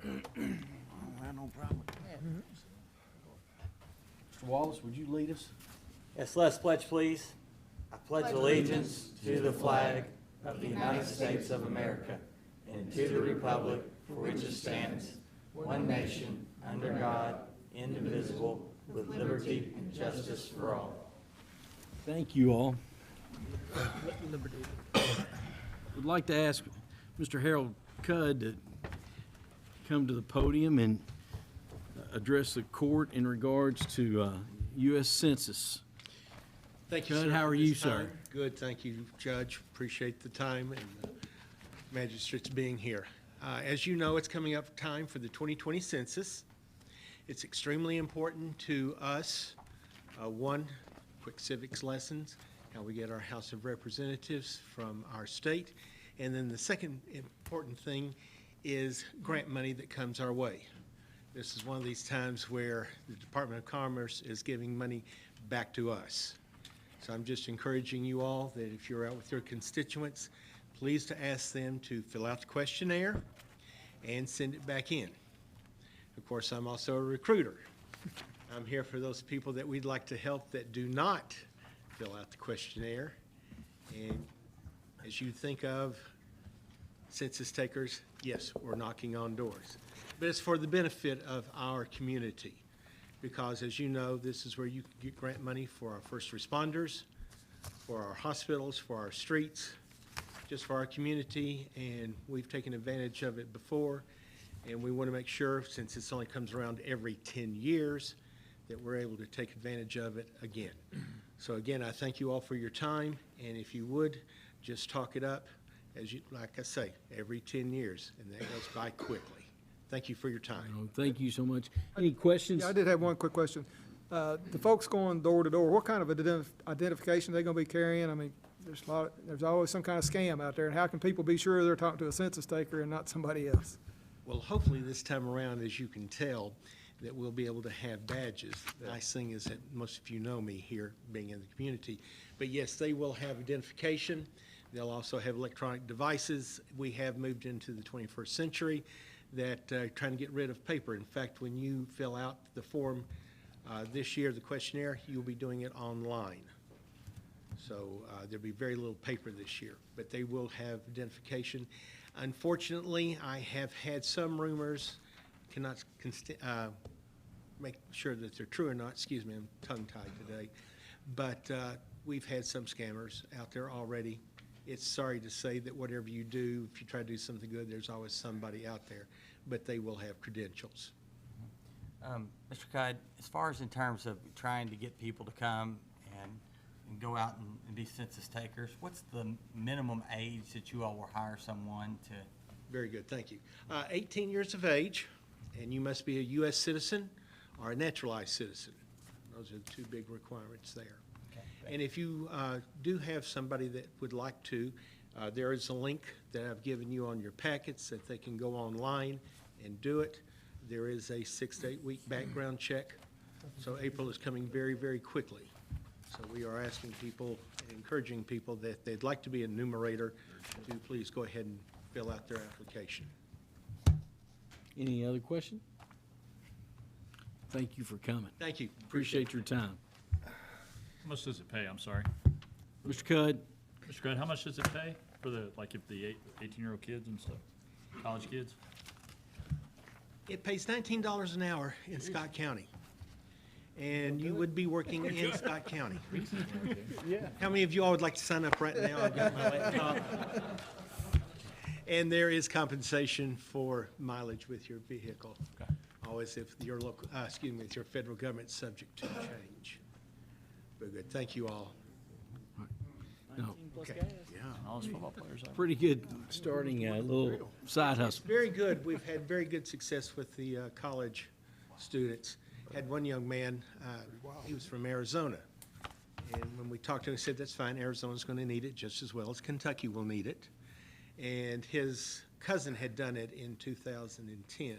I don't have no problem with that. Mr. Wallace, would you lead us? Yes, let's pledge, please. I pledge allegiance to the flag of the United States of America and to the republic for which it stands, one nation, under God, indivisible, with liberty and justice for all. Thank you all. Would like to ask Mr. Harold Cudd to come to the podium and address the court in regards to U.S. Census. Thank you, Good. sir. How are for you, this time. sir? Good, thank you, Judge. Appreciate the time and the magistrates being here. As you know, it's coming up time for the 2020 census. It's extremely important to us. One, quick civics lessons, how we get our House of Representatives from our state. And then the second important thing is grant money that comes our way. This is one of these times where the Department of Commerce is giving money back to us. So I'm just encouraging you all that if you're out with your constituents, please to ask them to fill out the questionnaire and send it back in. Of course, I'm also a recruiter. I'm here for those people that we'd like to help that do not fill out the questionnaire. And as you think of census takers, yes, we're knocking on doors. But it's for the benefit of our community. Because as you know, this is where you can get grant money for our first responders, for our hospitals, for our streets, just for our community, and we've taken advantage of it before, and we want to make sure, since this only comes around every 10 years, that we're able to take advantage of it again. So again, I thank you all for your time, and if you would, just talk it up, as you, like I say, every 10 years, and that goes by quickly. Thank you for your time. Oh, thank you so much. Any questions? Yeah, I did have one quick question. The folks going door to door, what kind of identification are they gonna be carrying? I mean, there's always some kind of scam out there, and how can people be sure they're talking to a census taker and not somebody else? Well, hopefully this time around, as you can tell, that we'll be able to have badges. The nice thing is that most of you know me here, being in the community. But yes, they will have identification. They'll also have electronic devices. We have moved into the 21st century that trying to get rid of paper. In fact, when you fill out the form this year, the questionnaire, you'll be doing it online. So there'll be very little paper this year, but they will have identification. Unfortunately, I have had some rumors, cannot make sure that they're true or not. Excuse me, I'm tongue-tied today. But we've had some scammers out there already. It's sorry to say that whatever you do, if you try to do something good, there's always somebody out there, but they will have credentials. Mr. Cudd, as far as in terms of trying to get people to come and go out and be census takers, what's the minimum age that you all will hire someone to? Very good, thank you. 18 years of age, and you must be a U.S. citizen or a naturalized citizen. Those are the two big requirements there. And if you do have somebody that would like to, there is a link that I've given you on your packets that they can go online and do it. There is a 6 to 8 week background check. So April is coming very, very quickly. So we are asking people, encouraging people that they'd like to be a numerator to please go ahead and fill out their application. Any other question? Thank you for coming. Thank you. Appreciate your time. How much does it pay? I'm sorry. Mr. Cudd? Mr. Grant, how much does it pay for the, like, if the 18-year-old kids and stuff, college kids? It pays $19 an hour in Scott County. And you would be working in Scott County. How many of you all would like to sign up right now? I've got my laptop. And there is compensation for mileage with your vehicle. Okay. Always if your local, if your federal government's subject to change. Very good. Thank you all. No, Okay. All those football players. pretty good starting a little side hustle. Very good. We've had very good success with the college students. Had one young man, he was from Arizona. And when we talked to him, he said, that's fine, Arizona's going to need it just as well as Kentucky will need it. And his cousin had done it in 2010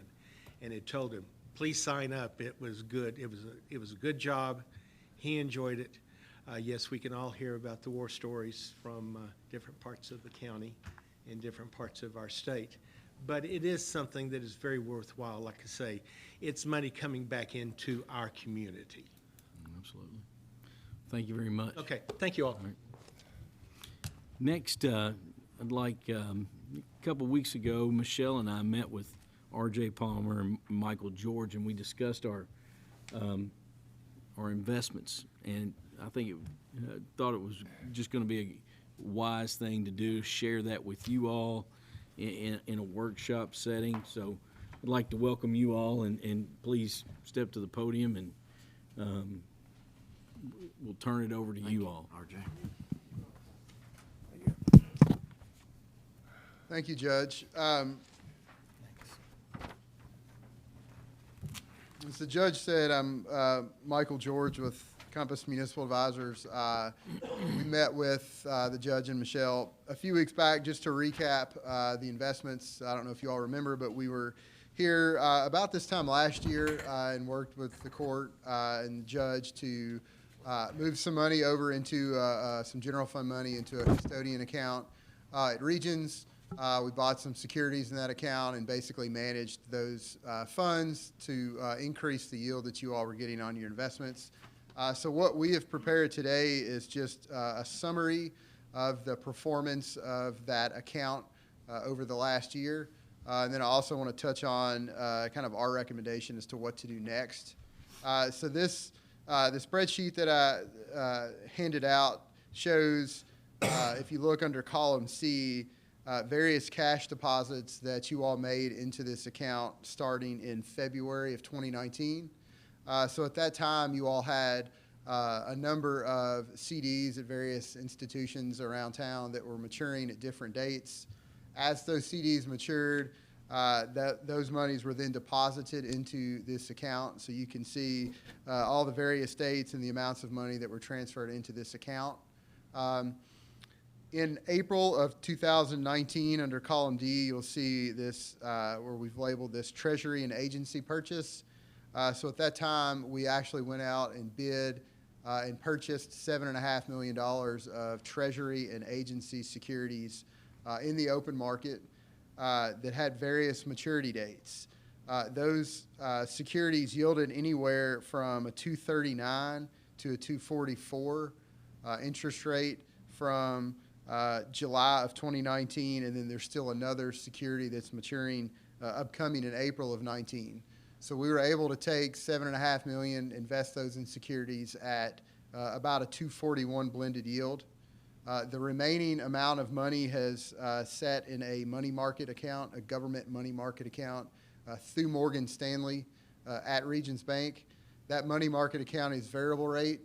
and had told him, please sign up. It was good. It was a good job. He enjoyed it. Yes, we can all hear about the war stories from different parts of the county and different parts of our state. but it is something that is very worthwhile. Like I say, it's money coming back into our community. Absolutely. Thank you very much. Okay, thank you all. Next, I'd like, a couple weeks ago, Michelle and I met with R.J. Palmer and Michael George, and we discussed our investments. And I think thought it was just going to be a wise thing to do, share that with you all in a workshop setting. So I'd like to welcome you all, and please step to the podium, and we'll turn it over to you all. RJ. Thank you, Judge. As the judge said, I'm Michael George with Compass Municipal Advisors. We met with the judge and Michelle a few weeks back just to recap the investments. I don't know if you all remember, but we were here about this time last year and worked with the court and the judge to move some money over into some general fund money into a custodian account at Regions. We bought some securities in that account and basically managed those funds to increase the yield that you all were getting on your investments. So what we have prepared today is just a summary of the performance of that account over the last year. And then I also want to touch on kind of our recommendation as to what to do next. So the spreadsheet that I handed out shows, if you look under column C, various cash deposits that you all made into this account starting in February of 2019. So at that time, you all had a number of CDs at various institutions around town that were maturing at different dates. As those CDs matured, those monies were then deposited into this account. So you can see all the various dates and the amounts of money that were transferred into this account. In April of 2019, under column D, you'll see this where we've labeled this Treasury and Agency purchase. So at that time, we actually went out and bid and purchased $7.5 million of Treasury and Agency securities in the open market that had various maturity dates. Those securities yielded anywhere from a 239 to a 244 interest rate from July of 2019, and then there's still another security that's maturing upcoming in April of 19. So we were able to take $7.5 million, invest those in securities at about a 241 blended yield. The remaining amount of money has set in a money market account, a government money market account through Morgan Stanley at Regions Bank. That money market account is variable rate.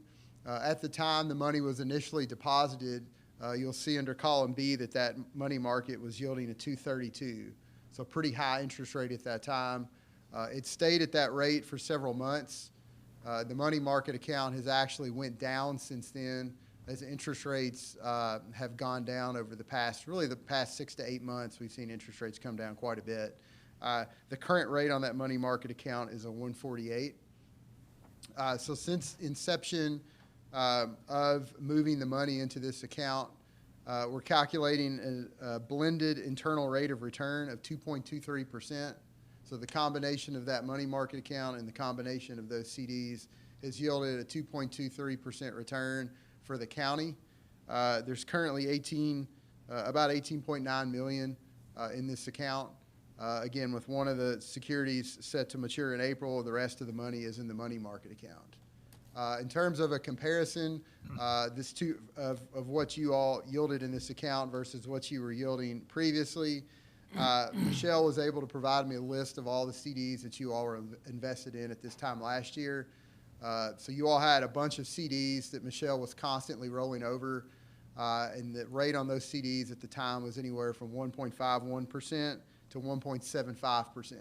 At the time the money was initially deposited, you'll see under column B that money market was yielding a 232. So pretty high interest rate at that time. It stayed at that rate for several months. The money market account has actually went down since then as interest rates have gone down over the past 6 to 8 months. We've seen interest rates come down quite a bit. The current rate on that money market account is a 148. So since inception of moving the money into this account, we're calculating a blended internal rate of return of 2.23%. So the combination of that money market account and the combination of those CDs has yielded a 2.23% return for the county. There's currently about $18.9 million in this account. Again, with one of the securities set to mature in April, the rest of the money is in the money market account. In terms of a comparison, of what you all yielded in this account versus what you were yielding previously, Michelle was able to provide me a list of all the CDs that you all were invested in at this time last year. So you all had a bunch of CDs that Michelle was constantly rolling over, and the rate on those CDs at the time was anywhere from 1.51% to 1.75%.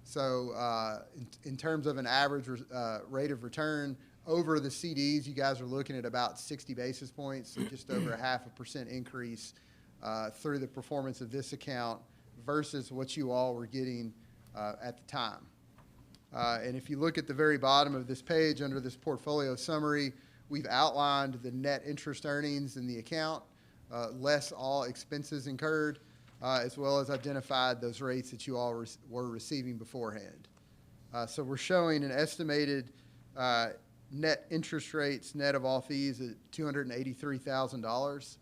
So in terms of an average rate of return over the CDs, you guys are looking at about 60 basis points, so just over a 0.5% increase through the performance of this account versus what you all were getting at the time. And if you look at the very bottom of this page under this portfolio summary, we've outlined the net interest earnings in the account, less all expenses incurred. as well as identified those rates that you all were receiving beforehand. So we're showing an estimated net interest rates, net of all fees, at $283,000.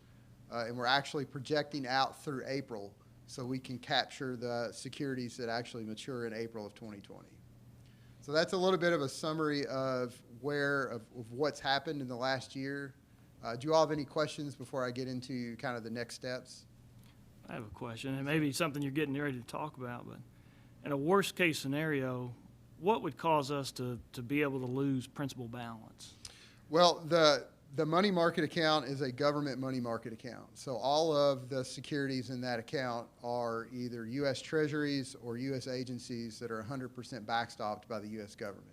And we're actually projecting out through April so we can capture the securities that actually mature in April of 2020. So that's a little bit of a summary of what's happened in the last year. Do you all have any questions before I get into kind of the next steps? I have a question, and maybe something you're getting ready to talk about, but in a worst-case scenario, what would cause us to be able to lose principal balance? Well, the money market account is a government money market account. So all of the securities in that account are either U.S. Treasuries or U.S. agencies that are 100% backstopped by the U.S. government.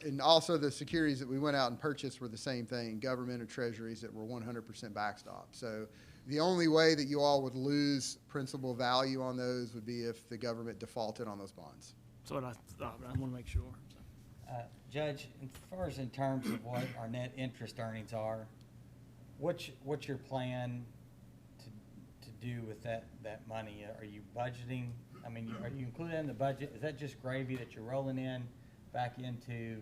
And also the securities that we went out and purchased were the same thing, government or treasuries that were 100% backstopped. So the only way that you all would lose principal value on those would be if the government defaulted on those bonds. That's what I thought, but I want to make sure. Judge, as far as in terms of what our net interest earnings are, what's your plan to do with that money? Are you budgeting? I mean, are you including in the budget? Is that just gravy that you're rolling in back into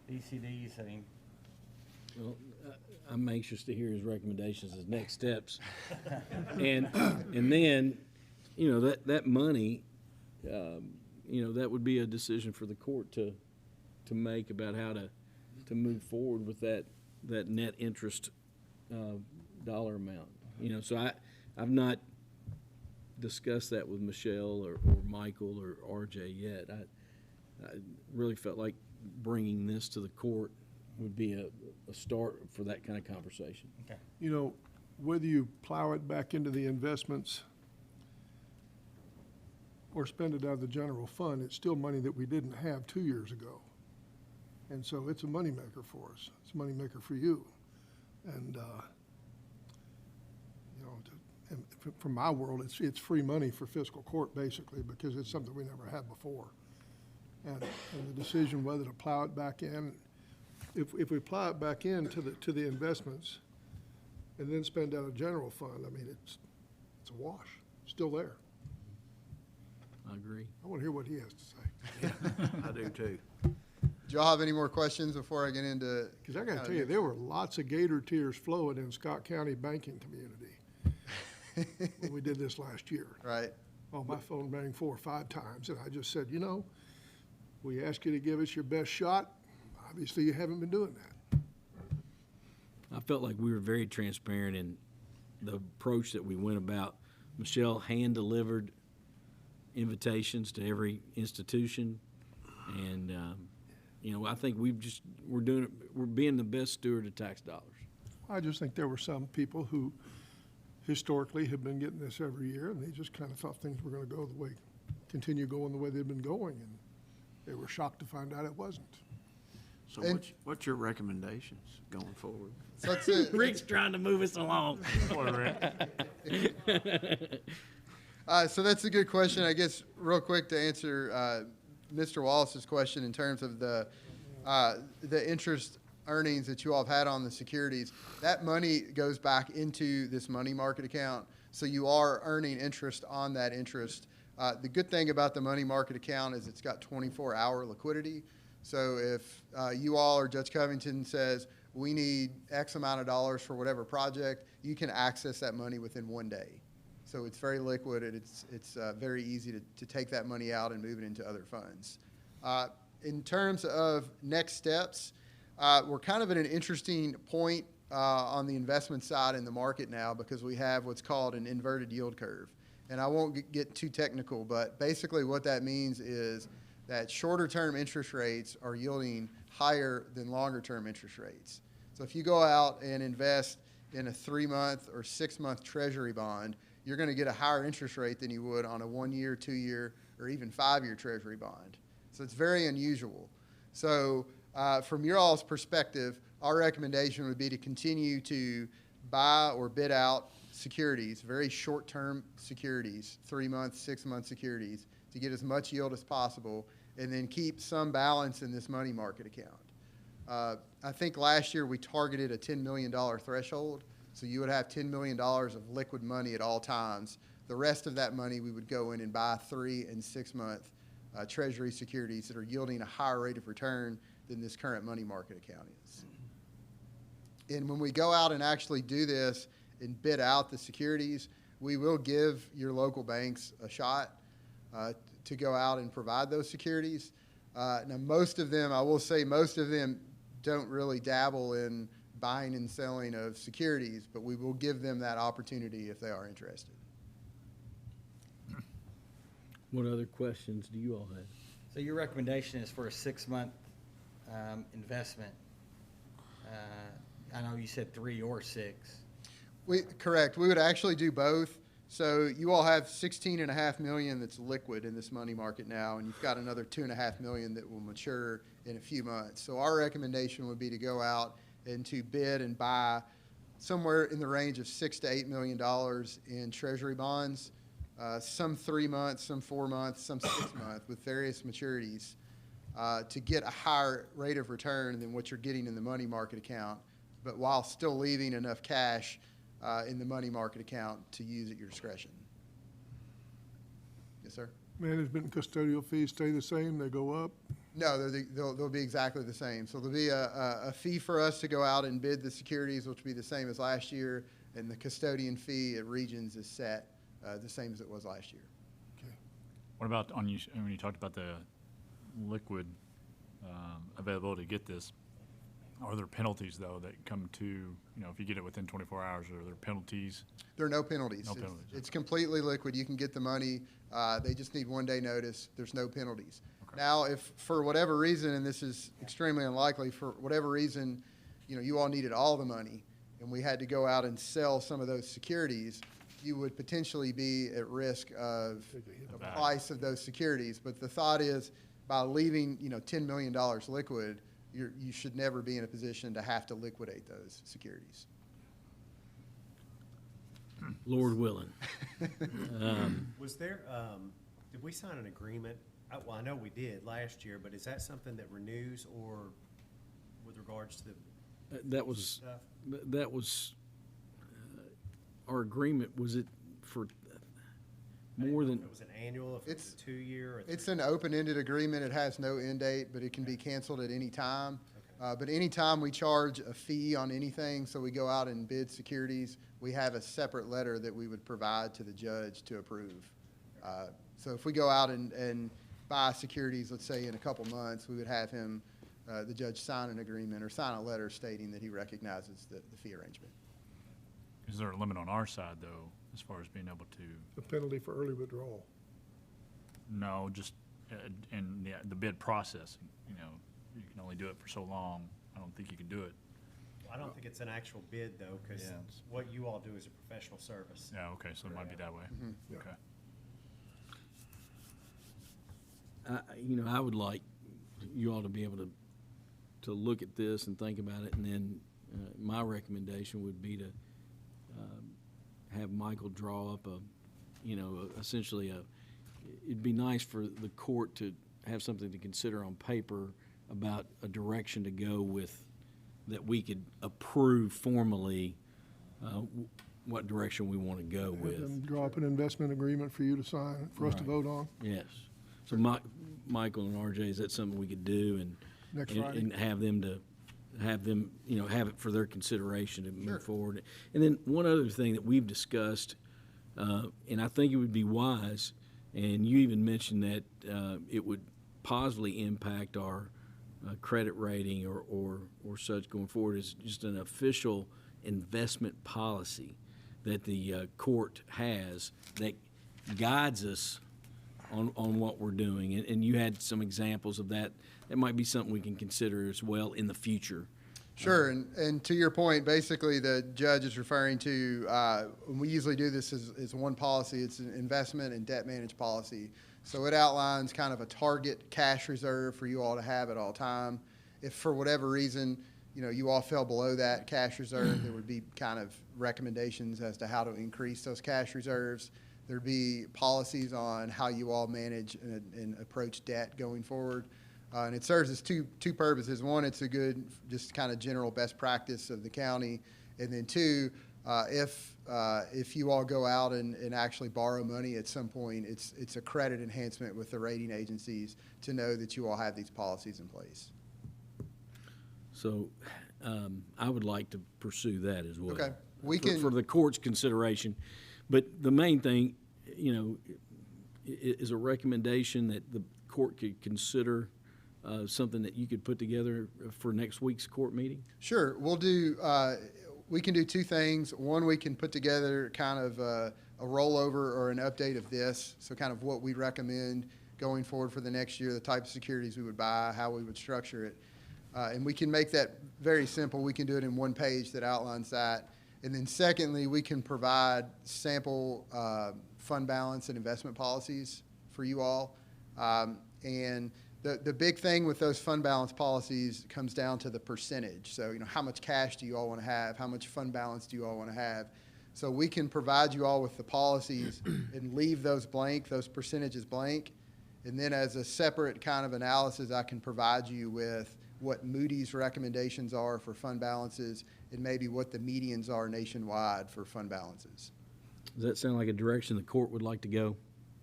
DCDs? I mean, Well, I'm anxious to hear his recommendations as next steps. And then, that money, that would be a decision for the court to make about how to move forward with that net interest dollar amount. So I've not discussed that with Michelle or Michael or RJ yet. I really felt like bringing this to the court would be a start for that kind of conversation. okay. Whether you plow it back into the investments or spend it out of the general fund, it's still money that we didn't have 2 years ago. And so it's a moneymaker for us. It's a moneymaker for you. And, from my world, it's free money for fiscal court, basically, because it's something we never had before. And the decision whether to plow it back in, if we plow it back in to the investments and then spend out of general fund, I mean, it's a wash. It's still there. I agree. I want to hear what he has to say. I do too. Do y'all have any more questions before I get into? Because I got to tell you, there were lots of gator tears flowing in Scott County banking community when we did this last year. Right. Oh, my phone rang 4 or 5 times, and I just said, we asked you to give us your best shot. Obviously, you haven't been doing that. I felt like we were very transparent in the approach that we went about. Michelle hand-delivered invitations to every institution, and I think we're being the best steward of tax dollars. I just think there were some people who historically have been getting this every year, and they just kind of thought things were going to continue going the way they've been going, and they were shocked to find out it wasn't. So And- what's your recommendations going forward? So that's it. Rick's trying to move us along. So that's a good question. I guess real quick to answer Mr. Wallace's question in terms of the interest earnings that you all have had on the securities. That money goes back into this money market account, so you are earning interest on that interest. The good thing about the money market account is it's got 24-hour liquidity. So if you all or Judge Covington says, we need X amount of dollars for whatever project, you can access that money within 1 day. So it's very liquid, and it's very easy to take that money out and move it into other funds. In terms of next steps, we're kind of at an interesting point on the investment side in the market now because we have what's called an inverted yield curve. And I won't get too technical, but basically what that means is that shorter-term interest rates are yielding higher than longer-term interest rates. So if you go out and invest in a 3-month or 6-month treasury bond, you're going to get a higher interest rate than you would on a 1-year, 2-year, or even 5-year treasury bond. So it's very unusual. So from your all's perspective, our recommendation would be to continue to buy or bid out securities, very short-term securities, 3-month, 6-month securities, to get as much yield as possible, and then keep some balance in this money market account. I think last year we targeted a $10 million threshold. So you would have $10 million of liquid money at all times. The rest of that money, we would go in and buy 3 and 6 month Treasury securities that are yielding a higher rate of return than this current money market account is. And when we go out and actually do this and bid out the securities, we will give your local banks a shot to go out and provide those securities. Now, most of them, I will say, most of them don't really dabble in buying and selling of securities, but we will give them that opportunity if they are interested. What other questions do you all have? So your recommendation is for a 6-month investment. I know you said 3 or 6. Correct. We would actually do both. So you all have $16.5 million that's liquid in this money market now, and you've got another $2.5 million that will mature in a few months. So our recommendation would be to go out and to bid and buy somewhere in the range of $6 to $8 million in Treasury bonds, some 3 months, some 4 months, some 6 months, with various maturities, to get a higher rate of return than what you're getting in the money market account, but while still leaving enough cash in the money market account to use at your discretion. Yes, sir? Management and custodial fees stay the same, they go up? No, they'll be exactly the same. So there'll be a fee for us to go out and bid the securities, which will be the same as last year, and the custodian fee at Regions is set the same as it was last year. What about when you talked about the liquid availability to get this? Are there penalties, though, that come to, if you get it within 24 hours, are there penalties? There are no penalties. No penalties. It's completely liquid. You can get the money. They just need 1 day notice. There's no penalties. Okay. Now, if for whatever reason, and this is extremely unlikely, for whatever reason, you all needed all the money, and we had to go out and sell some of those securities, you would potentially be at risk of the price of those securities. But the thought is, by leaving, $10 million liquid, you should never be in a position to have to liquidate those securities. Lord willing. Was there, did we sign an agreement? Well, I know we did last year, but is that something that renews, or with regards to the That was, stuff? that was, our agreement, was it for more than, If it was an annual, if it was a 2-year, or It's an open-ended agreement. It has no end date, but it can be canceled at any time. But anytime we charge a fee on anything, so we go out and bid securities, we have a separate letter that we would provide to the judge to approve. So if we go out and buy securities, let's say in a couple months, we would have him, the judge, sign an agreement or sign a letter stating that he recognizes the fee arrangement. Is there a limit on our side, though, as far as being able to? A penalty for early withdrawal. No, just in the bid process, you can only do it for so long. I don't think you can do it. I don't think it's an actual bid, though, because Yeah. what you all do is a professional service. Yeah, okay, so it might be that way. Yeah. Okay. I would like you all to be able to look at this and think about it, and then my recommendation would be to have Michael draw up essentially it'd be nice for the court to have something to consider on paper about a direction to go with, that we could approve formally what direction we want to go Have with. them draw up an investment agreement for you to sign, for us to Right. vote on Yes. So Michael and RJ, is that something we could do and next Friday. and have them, have it for their consideration to Sure. move forward. And then one other thing that we've discussed, and I think it would be wise, and you even mentioned that it would positively impact our credit rating or such going forward, is just an official investment policy that the court has that guides us on what we're doing. And you had some examples of that. That might be something we can consider as well in the future. Sure, and to your point, basically the judge is referring to, when we usually do this as one policy, it's an investment and debt managed policy. So it outlines kind of a target cash reserve for you all to have at all time. If for whatever reason, you all fell below that cash reserve, there would be kind of recommendations as to how to increase those cash reserves. There'd be policies on how you all manage and approach debt going forward. And it serves as two purposes. One, it's a good, just kind of general best practice of the county. And then two, If you all go out and actually borrow money at some point, it's a credit enhancement with the rating agencies to know that you all have these policies in place. So I would like to pursue that as well. Okay. We For- can- For the court's consideration. But the main thing, is a recommendation that the court could consider something that you could put together for next week's court meeting? Sure, we can do two things. One, we can put together kind of a rollover or an update of this, so kind of what we recommend going forward for the next year, the type of securities we would buy, how we would structure it. And we can make that very simple. We can do it in one page that outlines that. And then secondly, we can provide sample fund balance and investment policies for you all. And the big thing with those fund balance policies comes down to the percentage. So, how much cash do you all want to have? How much fund balance do you all want to have? So we can provide you all with the policies and leave those blank, those percentages blank. And then as a separate kind of analysis, I can provide you with what Moody's recommendations are for fund balances and maybe what the medians are nationwide for fund balances. Does that sound like a direction the court would like to go?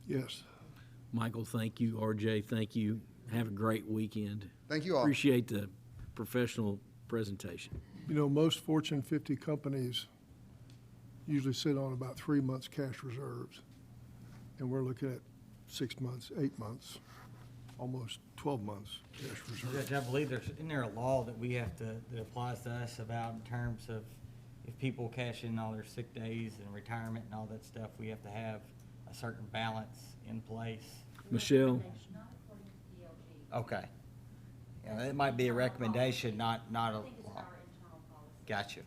Yes. Michael, thank you. RJ, thank you. Have a great weekend. Thank you all. Appreciate the professional presentation. Most Fortune 50 companies usually sit on about 3 months cash reserves. And we're looking at 6 months, 8 months, almost 12 months cash reserves. Judge, I believe isn't there a law that we have that applies to us about in terms of if people cash in all their sick days and retirement and all that stuff, we have to have a certain balance in place? Michelle? Okay. Yeah, it might be a recommendation, not a law. Gotcha.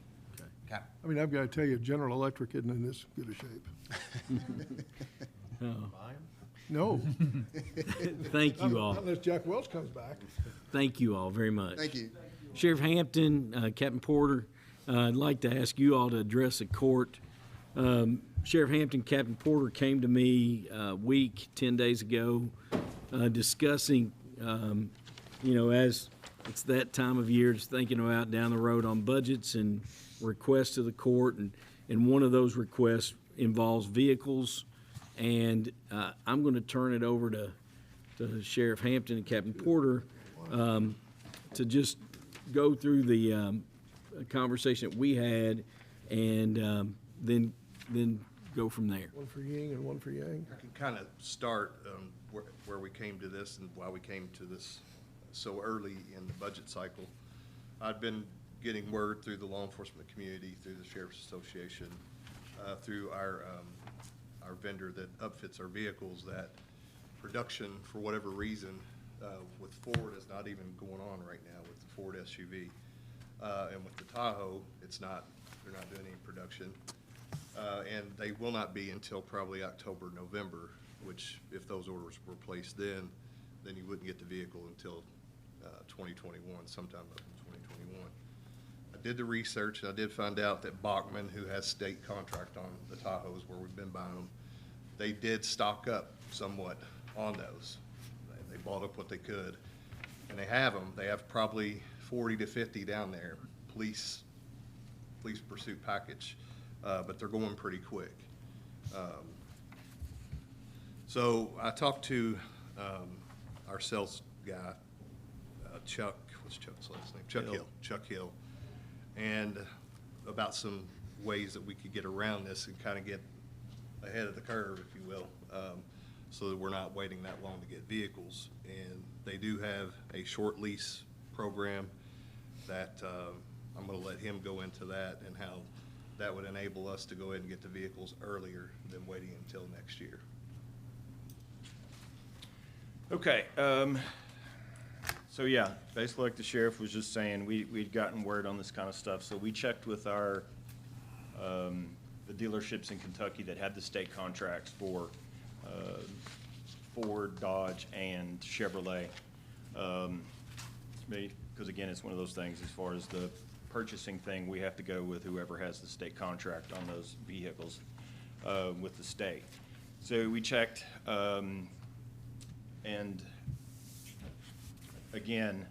Okay. I mean, I've got to tell you, General Electric isn't in this good a shape. Oh, No. thank you all. Unless Jack Welch comes back. Thank you all very much. Thank you. Sheriff Hampton, Captain Porter, I'd like to ask you all to address the court. Sheriff Hampton, Captain Porter came to me a week, 10 days ago, discussing, as it's that time of year, just thinking about down the road on budgets and requests to the court. And one of those requests involves vehicles. And I'm going to turn it over to Sheriff Hampton and Captain Porter to just go through the conversation that we had and then go from there. One for Ying and one for Yang. I can kind of start where we came to this and why we came to this so early in the budget cycle. I'd been getting word through the law enforcement community, through the Sheriff's Association, through our vendor that upfits our vehicles, that production, for whatever reason, with Ford is not even going on right now with the Ford SUV. And with the Tahoe, they're not doing any production. And they will not be until probably October, November, which if those orders were placed then you wouldn't get the vehicle until 2021, sometime up in 2021. I did the research, and I did find out that Bachman, who has state contract on the Tahoes where we've been buying them, they did stock up somewhat on those. They bought up what they could, and they have them. They have probably 40 to 50 down there, police pursuit package, but they're going pretty quick. So I talked to our sales guy, Chuck, what's Chuck's last name? Chuck Hill, and about some ways that we could get around this and kind of get ahead of the curve, if you will, so that we're not waiting that long to get vehicles. And they do have a short lease program that I'm going to let him go into that and how that would enable us to go ahead and get the vehicles earlier than waiting until next year. Okay, so yeah, basically like the sheriff was just saying, we'd gotten word on this kind of stuff, so we checked with our, the dealerships in Kentucky that had the state contracts for Ford, Dodge, and Chevrolet. Because again, it's one of those things, as far as the purchasing thing, we have to go with whoever has the state contract on those vehicles with the state. So we checked, and again,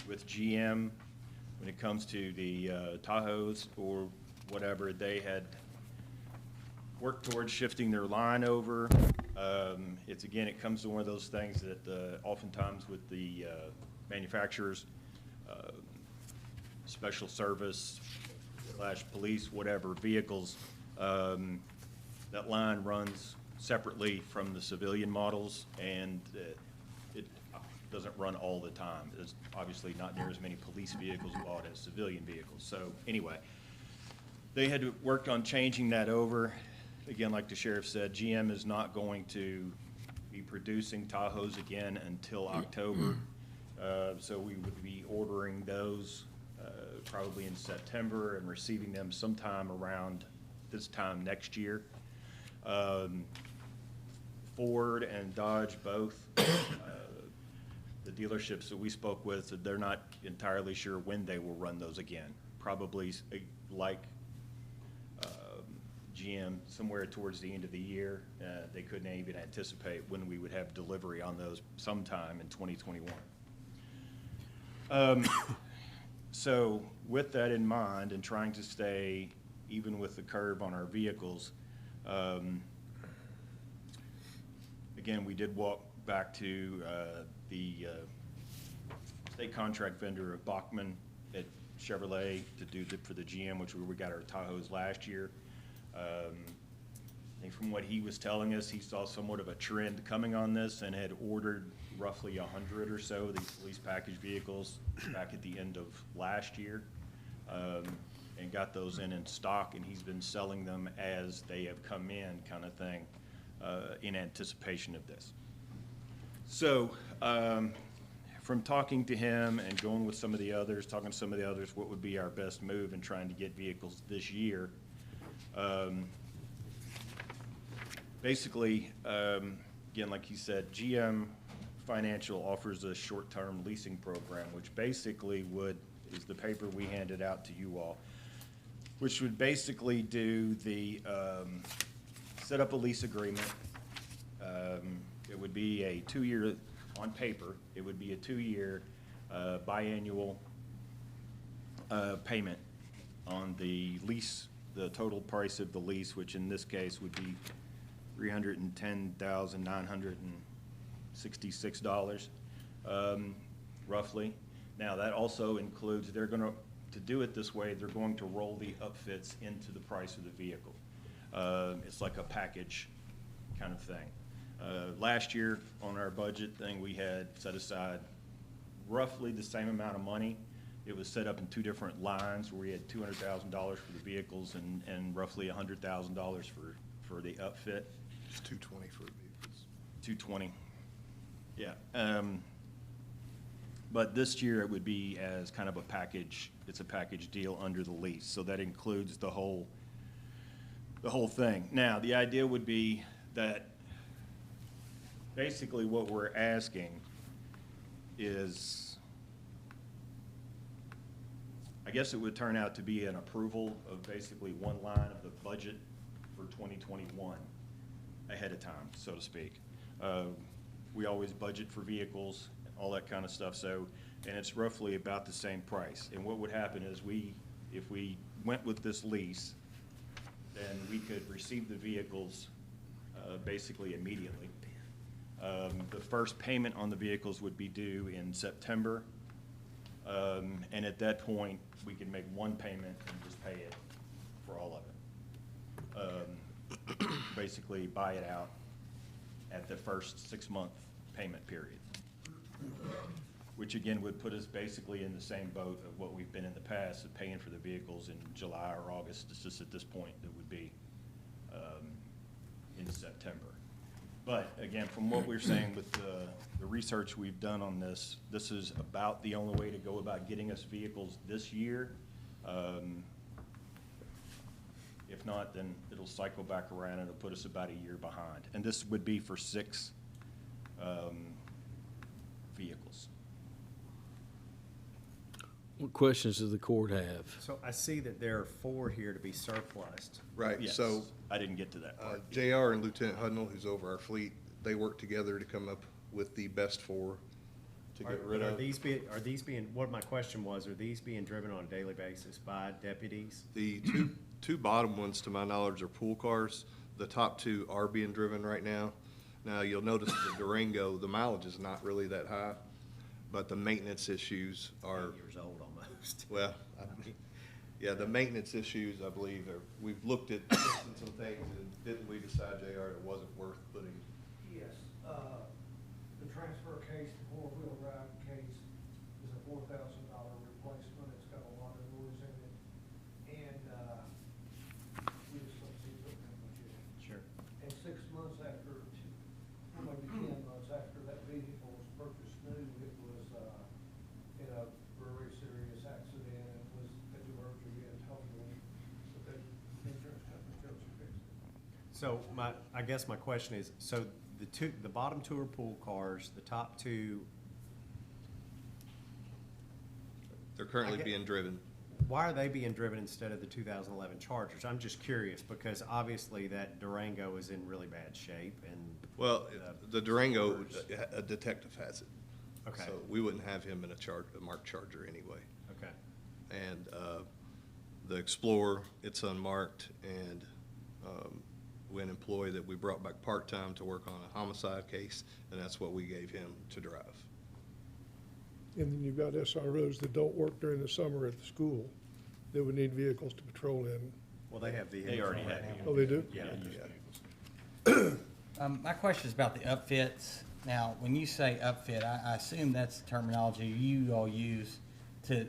with GM, when it comes to the Tahoes or whatever, they had worked towards shifting their line over. It's, again, it comes to one of those things that oftentimes with the manufacturers, special service / police, whatever, vehicles, that line runs separately from the civilian models, and it doesn't run all the time. There's obviously not near as many police vehicles bought as civilian vehicles. So anyway, they had worked on changing that over. Again, like the sheriff said, GM is not going to be producing Tahoes again until October. So we would be ordering those probably in September and receiving them sometime around this time next year. Ford and Dodge both, the dealerships that we spoke with said they're not entirely sure when they will run those again. Probably like GM, somewhere towards the end of the year. They couldn't even anticipate when we would have delivery on those sometime in 2021. So with that in mind and trying to stay even with the curve on our vehicles, again, we did walk back to the state contract vendor of Bachman at Chevrolet to do for the GM, which we got our Tahoes last year. I think from what he was telling us, he saw somewhat of a trend coming on this and had ordered roughly 100 or so of these police package vehicles back at the end of last year, and got those in stock, and he's been selling them as they have come in, kind of thing, in anticipation of this. So from talking to him and going with some of the others, talking to some of the others, what would be our best move in trying to get vehicles this year? Basically, again, like he said, GM Financial offers a short-term leasing program, which basically is the paper we handed out to you all, which would basically do the, set up a lease agreement. It would be a 2-year, on paper, it would be a 2-year biannual payment on the lease, the total price of the lease, which in this case would be $310,966, roughly. Now, that also includes, they're going to do it this way, they're going to roll the upfits into the price of the vehicle. It's like a package kind of thing. Last year, on our budget thing, we had set aside roughly the same amount of money. It was set up in 2 different lines where we had $200,000 for the vehicles and roughly $100,000 for the upfit. It's $220 for the vehicles. $220, yeah. But this year it would be as kind of a package. It's a package deal under the lease, so that includes the whole thing. Now, the idea would be that basically what we're asking is, I guess it would turn out to be an approval of basically one line of the budget for 2021 ahead of time, so to speak. We always budget for vehicles, all that kind of stuff, so, and it's roughly about the same price. And what would happen is if we went with this lease, then we could receive the vehicles basically immediately. The first payment on the vehicles would be due in September. And at that point, we can make one payment and just pay it for all of it. Basically buy it out at the first 6-month payment period, which again would put us basically in the same boat of what we've been in the past of paying for the vehicles in July or August. It's just at this point that would be in September. But again, from what we're saying with the research we've done on this, this is about the only way to go about getting us vehicles this year. If not, then it'll cycle back around and it'll put us about a year behind. And this would be for 6 vehicles. What questions does the court have? So I see that there are 4 here to be surplused. Right, Yes, so I didn't get to that part. JR and Lieutenant Hudnall, who's over our fleet, they worked together to come up with the best 4 to get rid Are of. these being, what my question was, are these being driven on a daily basis by deputies? The two bottom ones, to my knowledge, are pool cars. The top two are being driven right now. Now, you'll notice the Durango, the mileage is not really that high, but the maintenance issues are, 8 years old almost. well, yeah, the maintenance issues, I believe, we've looked at fixing some things, and didn't we decide, JR, it wasn't worth putting? Yes, the transfer case, the four-wheel drive case is a $4,000 replacement. It's got a lot of noise in it. And, we just don't see putting that much in it. Sure. And 6 months after, maybe 10 months after that vehicle was purchased new, it was, in a very serious accident. It was at the verge of being totaled, but the insurance company chose to fix it. So I guess my question is, so the bottom two are pool cars, the top two, They're currently I get- being driven. why are they being driven instead of the 2011 Chargers? I'm just curious, because obviously that Durango is in really bad shape, and. Well, the Durango, a detective has it. Okay. So we wouldn't have him in a marked Charger anyway. Okay. And the Explorer, it's unmarked, and we had an employee that we brought back part-time to work on a homicide case, and that's what we gave him to drive. And then you've got SROs that don't work during the summer at the school, that would need vehicles to patrol in. Well, they have vehicles. They already already. have. Oh, they do? Yeah. My question is about the upfits. Now, when you say upfit, I assume that's the terminology you all use to,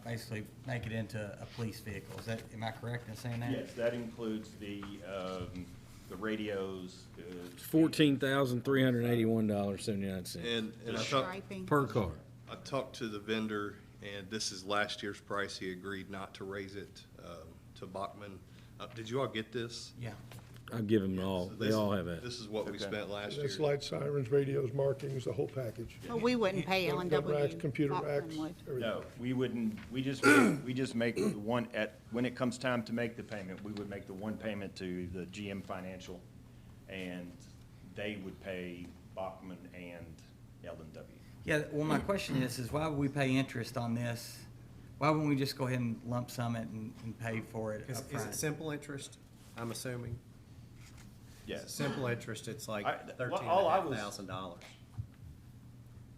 basically make it into a police vehicle. Am I correct in saying that? Yes, that includes the radios. $14,381.79 And I thought, Striping. per car. I talked to the vendor, and this is last year's price. He agreed not to raise it to Bachman. Did you all get this? Yeah. I've given them all, So they this- all have that. This is what we Okay. spent last year. That's light sirens, radios, markings, the whole package. Well, we wouldn't pay Gun L&W. racks, computer Bachman racks, would. everything. No, we wouldn't, we just make the one when it comes time to make the payment, we would make the one payment to the GM Financial, and they would pay Bachman and L&W. Yeah, well, my question is why would we pay interest on this? Why wouldn't we just go ahead and lump sum it and pay for it Is it upfront? simple interest, I'm assuming? Yes. Simple interest, it's like well, all I was- $13,500.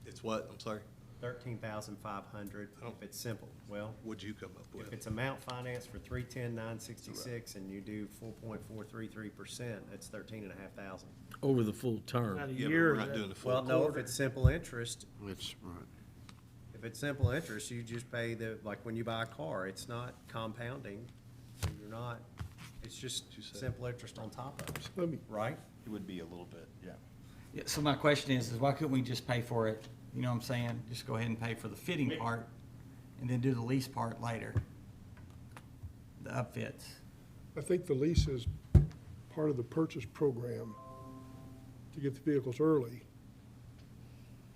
It's what? I'm sorry? 13,500 if it's simple. Well, What'd you come up if with? it's amount finance for 310,966 and you do 4.433%, that's 13,500. Over the full term. About a Yeah, but year. we're not doing the full Well, no, if quarter. it's simple interest, It's, right. if it's simple interest, you just pay like when you buy a car, it's not compounding. So you're not, it's just simple interest on top of it, Let me, right? It would be a little bit, yeah. Yeah, so my question is why couldn't we just pay for it? You know what I'm saying? Just go ahead and pay for the fitting part and then do the lease part later. The upfits. I think the lease is part of the purchase program to get the vehicles early.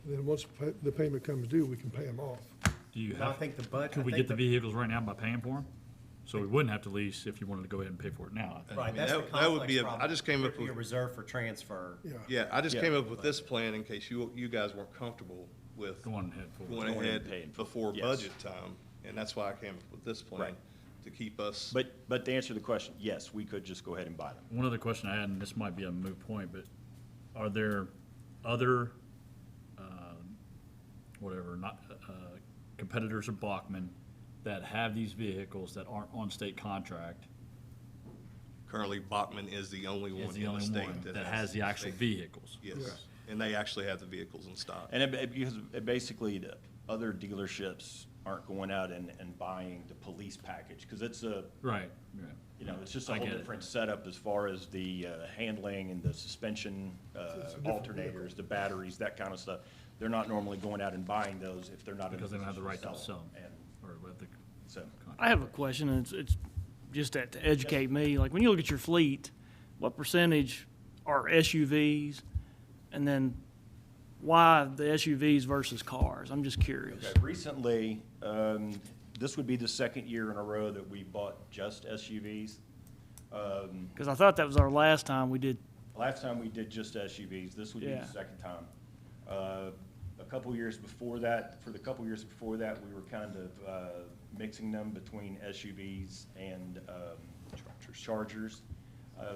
And then once the payment comes due, we can pay them off. Do you No, I have, think the budget. could we get the vehicles right now by paying for them? So we wouldn't have to lease if you wanted to go ahead and pay for it now. I think. Right, I mean, that's the that would be complex problem. I just came up Your with, reserve for transfer. Yeah. yeah, I just Yeah. came up with this plan in case you guys weren't comfortable with Going ahead for it. going Going ahead ahead and paying for it, before yes. budget time, and that's why I came up with this plan, Right. to keep us. But to answer the question, yes, we could just go ahead and buy them. One other question I had, and this might be a moot point, but are there other, competitors of Bachman that have these vehicles that aren't on state contract? Currently, Bachman is the only one Is the in the only state one that that has the actual state- vehicles? Yes, and they actually have the vehicles in stock. And because basically, the other dealerships aren't going out and buying the police package, because it's Right, yeah. it's just a I whole get it. different setup as far as the handling and the suspension, alternators, the batteries, that kind of stuff. They're not normally going out and buying those if they're not in Because the they don't have the right position to sell them. them, or with the So, I have a question, and it's just to educate me. Like, when you look at your fleet, what percentage are SUVs? And then why the SUVs versus cars? I'm just curious. okay, recently, this would be the second year in a row that we bought just SUVs. Because I thought that was our last time we did. Last time we did just SUVs, this would be Yeah. the second time. A couple years before that, for the couple years before that, we were kind of mixing them between SUVs and Chargers.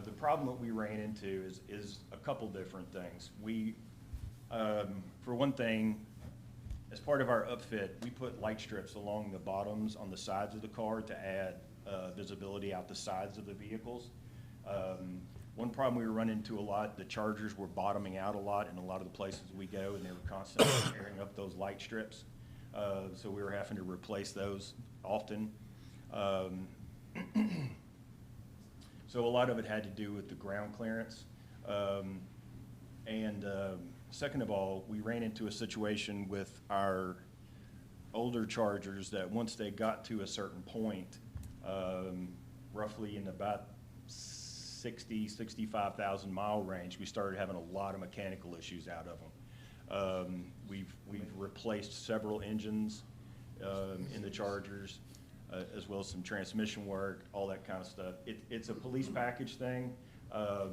The problem that we ran into is a couple different things. We, for one thing, as part of our upfit, we put light strips along the bottoms on the sides of the car to add visibility out the sides of the vehicles. One problem we were running into a lot, the Chargers were bottoming out a lot in a lot of the places we go, and they were constantly tearing up those light strips. So we were having to replace those often. So a lot of it had to do with the ground clearance. Second of all, we ran into a situation with our older Chargers that once they got to a certain point, roughly in about 65,000 mile range, we started having a lot of mechanical issues out of them. We've replaced several engines in the Chargers, as well as some transmission work, all that kind of stuff. It's a police package thing. A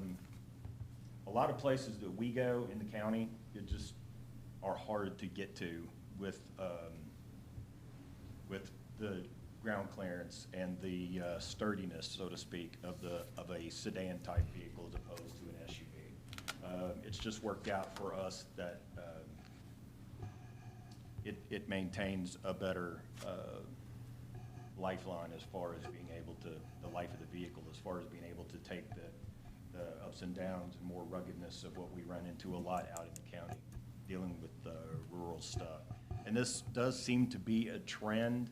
lot of places that we go in the county, it just are hard to get to with the ground clearance and the sturdiness, so to speak, of a sedan type vehicle as opposed to an SUV. It's just worked out for us that it maintains a better lifeline as far as being able to, the life of the vehicle, as far as being able to take the ups and downs and more ruggedness of what we run into a lot out in the county, dealing with rural stuff. And this does seem to be a trend.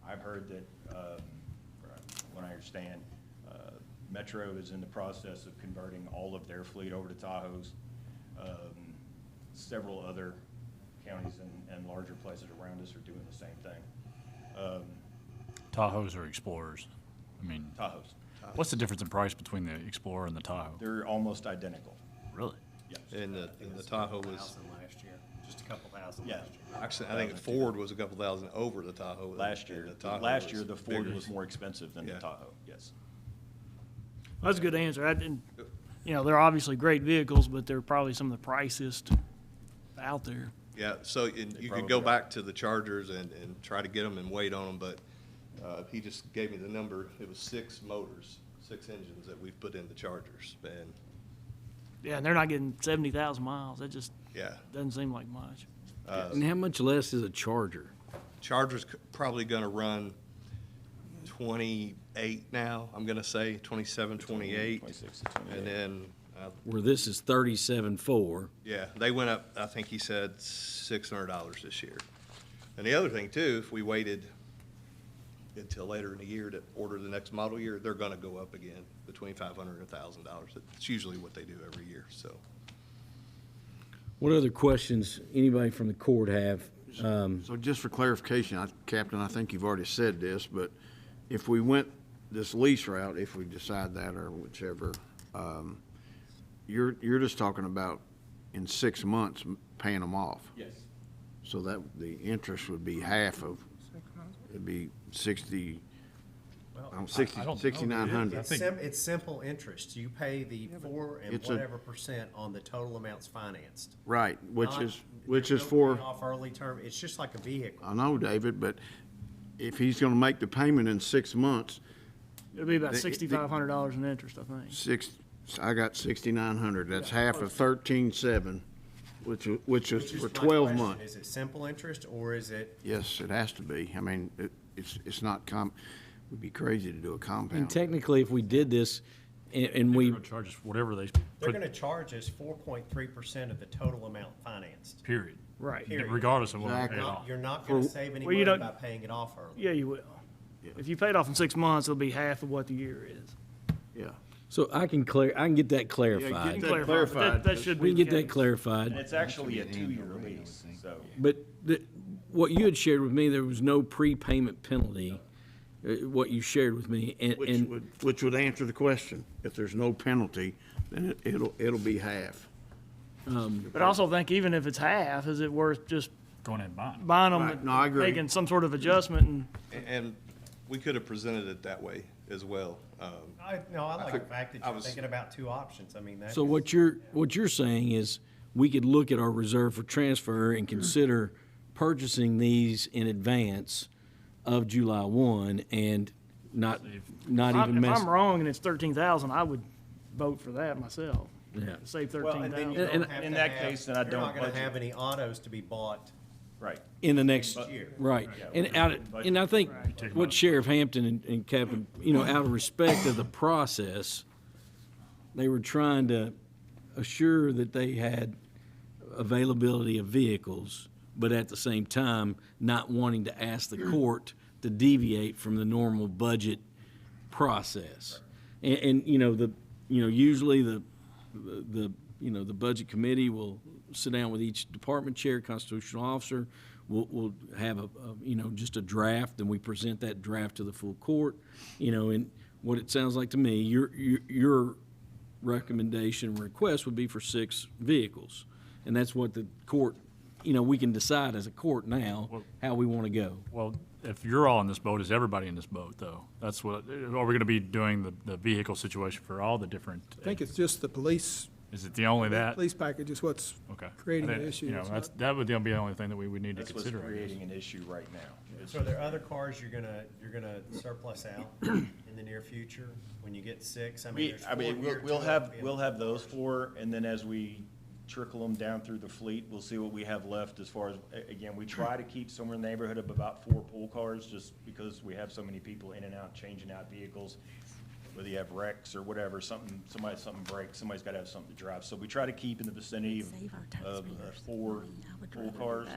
I've heard that, what I understand, Metro is in the process of converting all of their fleet over to Tahoes. Several other counties and larger places around us are doing the same thing. Tahoes or Explorers? I mean, Tahoes. what's the difference in price between the Explorer and the Tahoe? They're almost identical. Really? Yes. And the Tahoe was, last year, just a couple thousand Yeah. last year. actually, I think Ford was a couple thousand over the Tahoe. Last year, and the Tahoe last year, the bigger. Ford was more expensive than the Yeah. Tahoe, yes. That's a good answer. I didn't, you know, they're obviously great vehicles, but they're probably some of the priciest out there. Yeah, so and you could probably go are. back to the Chargers and try to get them and wait on them, but he just gave me the number. It was 6 motors, 6 engines that we've put in the Chargers, and Yeah, and they're not getting 70,000 miles. That just yeah. doesn't seem like much. And how much less is a Charger? Charger's probably gonna run 28 now, I'm gonna say, 27, 28. 26 to 28. And then, Where this is 37.4. yeah, they went up, I think he said $600 this year. And the other thing too, if we waited until later in the year to order the next model year, they're gonna go up again, between $500 and $1,000. It's usually what they do every year, so. What other questions anybody from the court have? So just for clarification, Captain, I think you've already said this, but if we went this lease route, if we decide that or whichever, you're just talking about in 6 months paying them off. Yes. So that the interest would be half of, it'd be 60, Well, I don't know. 6,900. It's simple interest. You pay the 4 and It's a- whatever % on the total amounts financed. Right, which Not- is there's no for, pay off early term. It's just like a vehicle. I know, David, but if he's gonna make the payment in 6 months, It'll be about The- $6,500 in interest, I think. I got 6,900, that's half of 13,700, which is for my 12 question. months. Is it simple interest or is it, Yes, it has to be. I mean, it's not it'd be crazy to do a And compound. technically, if we did this and we, They're gonna charge us whatever they they're put, gonna charge us 4.3% of the total amount financed. period. Right. Period. Regardless of what we Exactly. pay off. You're not gonna For- save any Well, you money don't- by paying it off early. Yeah, you will. If you pay it off in 6 months, it'll be half of what the year is. Yeah. so I can get that Yeah, clarified. get that Clarify, but clarified. that should We be can the get that case. clarified. And it's actually a 2-year lease, so. But what you had shared with me, there was no prepayment penalty, what you shared with me. Which would answer the question. If there's no penalty, then it'll be half. But I also think even if it's half, is it worth just Going in and buying. buying them, Right. No, I agree. making some sort of adjustment and And we could have presented it that way as well. I like the fact that I you're was- thinking about 2 options. I mean, that's. So what you're saying is, we could look at our reserve for transfer and consider purchasing these in advance of July 1 and not even If mess. I'm wrong and it's 13,000, I would vote for that myself. Yeah. Save Well, and then 13,000. you don't And- have in to that have- case, then I don't You're not gonna budget. have any autos to be bought. Right. In the next, year. right. Yeah, And we're out, gonna budget and I think Take 'em what out. Sheriff Hampton and Captain, out of respect of the process, they were trying to assure that they had availability of vehicles, but at the same time, not wanting to ask the court to deviate from the normal budget process. And usually the budget committee will sit down with each department chair, constitutional officer. We'll have just a draft, and we present that draft to the full court. And what it sounds like to me, your recommendation request would be for 6 vehicles. And that's what the court, we can decide as a court now how we want to go. Well, if you're all in this boat, is everybody in this boat, though? That's what, are we gonna be doing the vehicle situation for all the different? I think it's just the police, Is it the only that? police package is what's Okay. creating I the think, issue. You know, It's that would be the only thing that we would need to That's what's consider, I guess. creating an issue right now. So are there other cars you're gonna surplus out in the near future when you get 6? I mean, there's 4 here, 2 We'll have those 4, and then as we trickle them down through the fleet, we'll see what we have left as far as, again, we try to keep somewhere in the neighborhood of about 4 pool cars, just because we have so many people in and out, changing out vehicles. Whether you have wrecks or whatever, something breaks, somebody's gotta have something to drive. So we try to keep in the vicinity of 4 pool cars.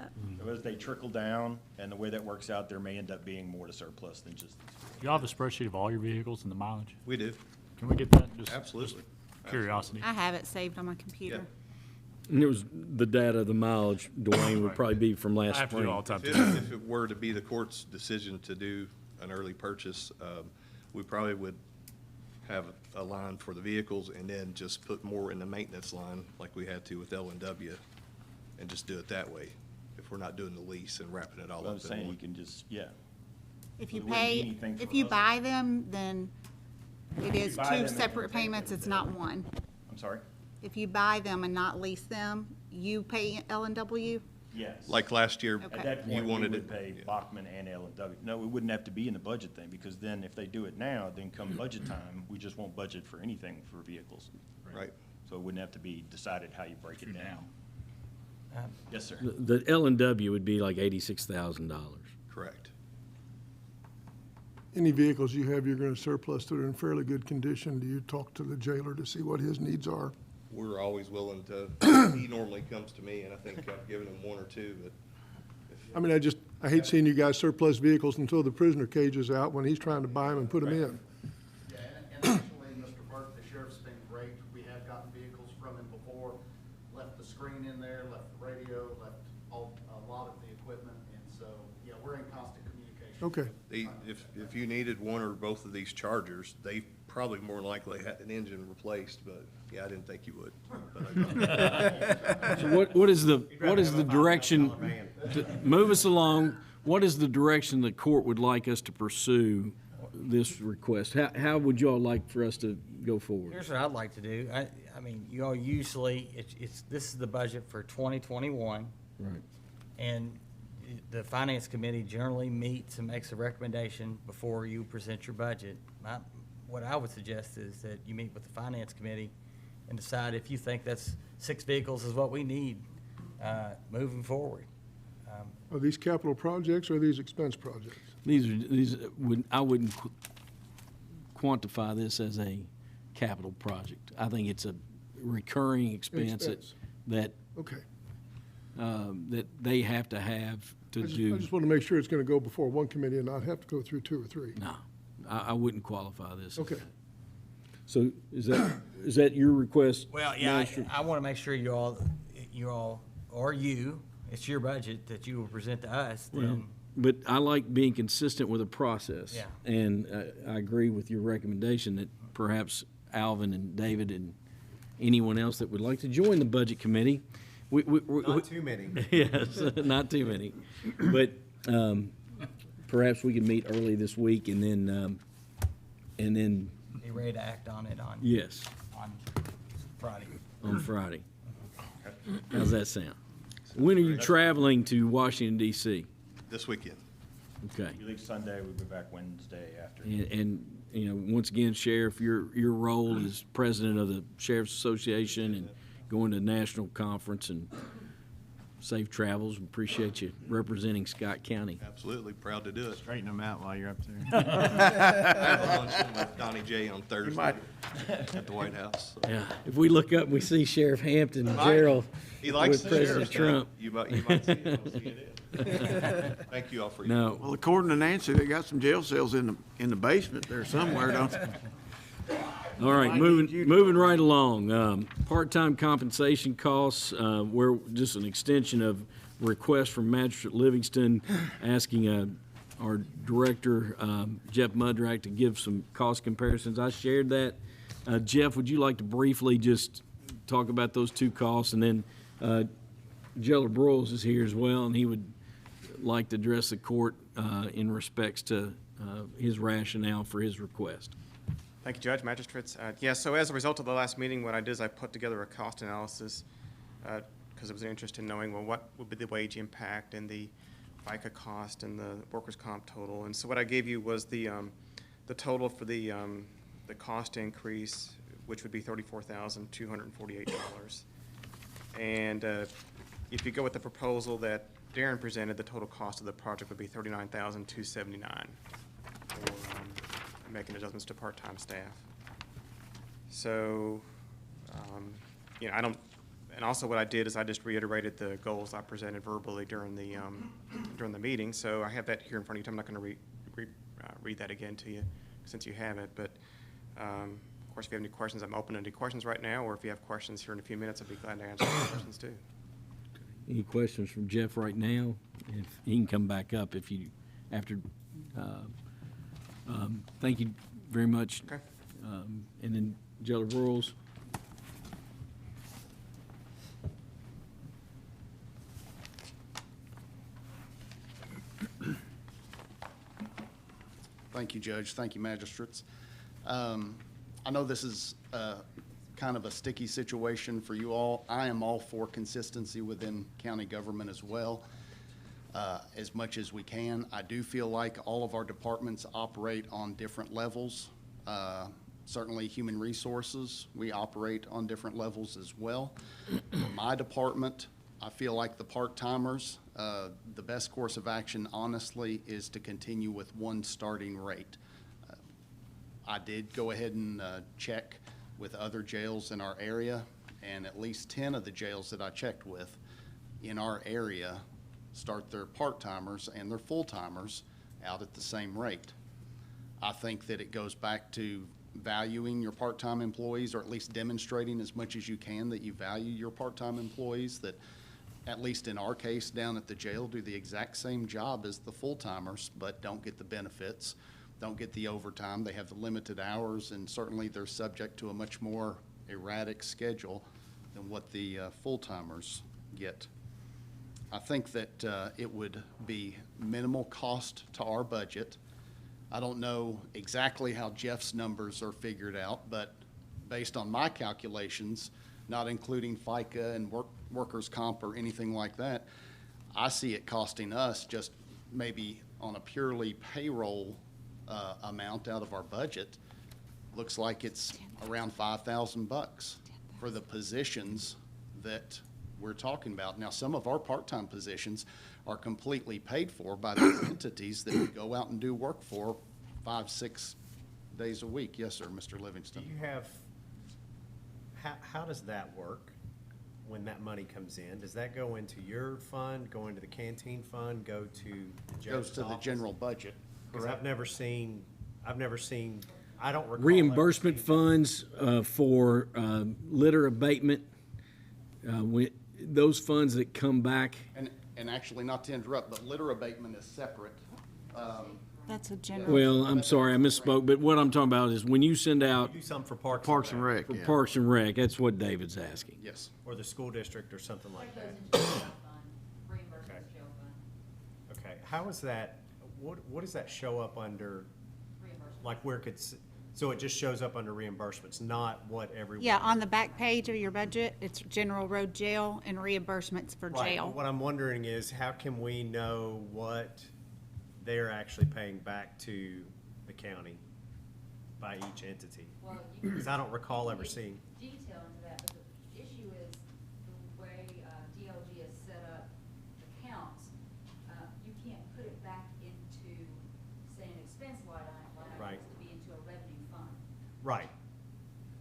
As they trickle down, and the way that works out, there may end up being more to surplus than just. Do you have a spreadsheet of all your vehicles and the mileage? We do, Can we get that? Just absolutely. curiosity. I have it saved on my computer. And it was the data, the mileage, Dwayne, would probably be from I last have to do it all spring. the time, too. If it were to be the court's decision to do an early purchase, we probably would have a line for the vehicles and then just put more in the maintenance line like we had to with L&W and just do it that way, if we're not doing the lease and wrapping it all I up was in saying, you one. can just, yeah. If you There wouldn't be pay, anything if for you us. buy them, then it is buy them 2 and separate then take payments, them, it's not one. I'm sorry? If you buy them and not lease them, you pay L&W? Yes. Like last year, Okay. At that you point, we wanted would it. pay Bachman and L&W. No, it wouldn't have to be in the budget thing, because then if they do it now, then come budget time, we just won't budget for anything for vehicles. Right. So it wouldn't have to be decided how you break it down. Yes, sir. The L&W would be like $86,000. Correct. Any vehicles you have you're gonna surplus that are in fairly good condition, do you talk to the jailer to see what his needs are? We're always willing to, he normally comes to me, and I think I've given him 1 or 2, but I mean, I hate seeing you guys surplus vehicles until the prisoner cage is out when he's trying to buy them and put them in. Yeah, and actually, Mr. Burke, the sheriff's been great. We have gotten vehicles from him before, left the screen in there, left the radio, left a lot of the equipment, and so, yeah, we're in constant communication. Okay. if you needed 1 or both of these chargers, they probably more than likely had an engine replaced, but, yeah, I didn't think you would. But I- So what is the direction, to move us along, what is the direction the court would like us to pursue this request? How would y'all like for us to go forward? Here's what I'd like to do. I mean, you all usually, this is the budget for 2021. Right. And the finance committee generally meets and makes a recommendation before you present your budget. What I would suggest is that you meet with the finance committee and decide if you think that's 6 vehicles is what we need, moving forward. Are these capital projects or are these expense projects? I wouldn't quantify this as a capital project. I think it's a recurring expense Expense. that Okay. that they have to have to I do. just want to make sure it's going to go before one committee and not have to go through 2 or 3. No, I wouldn't qualify this. as Okay. that. So is that your request? Well, yeah, Master? I want to make sure you all, or you, it's your budget that you will present to us, Well, then. but I like being consistent with a process. Yeah. And I agree with your recommendation that perhaps Alvin and David and anyone else that would like to join the budget committee. Not too many. Yes, not too many. But perhaps we can meet early this week and then Be ready to act on it yes, on Friday. on Friday. How's that sound? When are you traveling to Washington DC? This weekend. Okay. We leave Sunday, we'll be back Wednesday after. And, you know, once again, Sheriff, your role as president of the Sheriff's Association and going to national conference, and safe travels. Appreciate you representing Scott County. Absolutely, proud to do it. Straighten them out while you're up there. I have lunch with Donnie J on Thursday at the White House. Yeah, if we look up and we see Sheriff Hampton and Might. Gerald He likes with the President sheriff's Trump. now. You might see it. We'll see it. Thank you all for your. No, Well, according to Nancy, they got some jail cells in the basement there somewhere, don't they? all right, moving right along. Part-time compensation costs, we're just an extension of request from Magistrate Livingston asking our director, Jeff Mudrack, to give some cost comparisons. I shared that. Jeff, would you like to briefly just talk about those two costs? And then Jailer Broyles is here as well, and he would like to address the court in respects to his rationale for his request. Thank you, Judge, Magistrates. So as a result of the last meeting, what I did is I put together a cost analysis because I was interested in knowing, well, what would be the wage impact and the FICA cost and the workers' comp total. And so what I gave you was the total for the cost increase, which would be $34,248. And if you go with the proposal that Darren presented, the total cost of the project would be $39,279 for making adjustments to part-time staff. So, you know, and also what I did is I just reiterated the goals I presented verbally during the meeting. So I have that here in front of you. I'm not going to read that again to you since you have it. But of course, if you have any questions, I'm open to any questions right now. Or if you have questions here in a few minutes, I'd be glad to answer those questions too. Any questions from Jeff right now? If he can come back up if you, after, thank you very much. Okay. And then Jailer Broyles. Thank you, Judge. Thank you, Magistrates. I know this is kind of a sticky situation for you all. I am all for consistency within county government as well, as much as we can. I do feel like all of our departments operate on different levels. Certainly human resources, we operate on different levels as well. For my department, I feel like the part-timers, the best course of action, honestly, is to continue with one starting rate. I did go ahead and check with other jails in our area, and at least 10 of the jails that I checked with in our area start their part-timers and their full-timers out at the same rate. I think that it goes back to valuing your part-time employees, or at least demonstrating as much as you can that you value your part-time employees, that at least in our case down at the jail do the exact same job as the full-timers, but don't get the benefits, don't get the overtime. They have the limited hours, and certainly they're subject to a much more erratic schedule than what the full-timers get. I think that it would be minimal cost to our budget. I don't know exactly how Jeff's numbers are figured out, but based on my calculations, not including FICA and workers' comp or anything like that, I see it costing us just maybe on a purely payroll amount out of our budget, looks like it's around $5,000 for the positions that we're talking about. Now, some of our part-time positions are completely paid for by the entities that we go out and do work for 5-6 days a week. Yes, sir, Mr. Livingston. Do you have, how does that work when that money comes in? Does that go into your fund, go into the canteen fund, go to the judge's Goes to the office? general budget. Because I've never seen, I don't recall. Reimbursement ever seeing funds for litter abatement, those funds that come back. And actually, not to interrupt, but litter abatement is separate. That's a general. Well, I'm sorry, I misspoke, but what I'm talking about is when you send out You do something for Parks Parks and Rec, for yeah. Parks and Rec, that's what David's asking. Yes. Or the school district or something like that. Okay. Okay, how is that, what does that show up under, like where it could So it just shows up under reimbursements, not what everyone. Yeah, on the back page of your budget, it's general road jail and reimbursements for Right, jail. but what I'm wondering is, how can we know what they're actually paying back to the county by each entity? Well, you Because I don't recall ever seeing. detail into that, but the issue is the way DLG has set up accounts, you can't put it back into, say, an expense line item, Right. it has to be into a revenue fund. Right.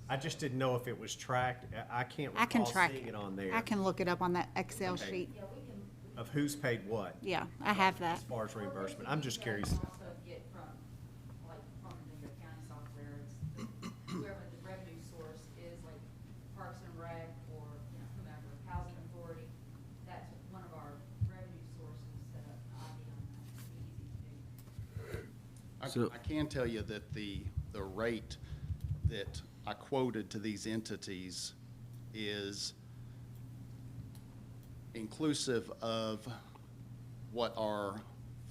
I just didn't know if it was tracked. I can't I can recall track seeing it. it on there. I can look it up on that Excel Okay. sheet. Yeah, we can. Of who's paid what, Yeah, I have that. as far as reimbursement. I'm just curious. You can also get from, like, from the accounting software, it's whoever the revenue source is, like Parks and Rec or, you know, whomever, Housing Authority. That's one of our revenue sources set up, ID on that, it'd be easy to do. I can tell you that the rate that I quoted to these entities is inclusive of what our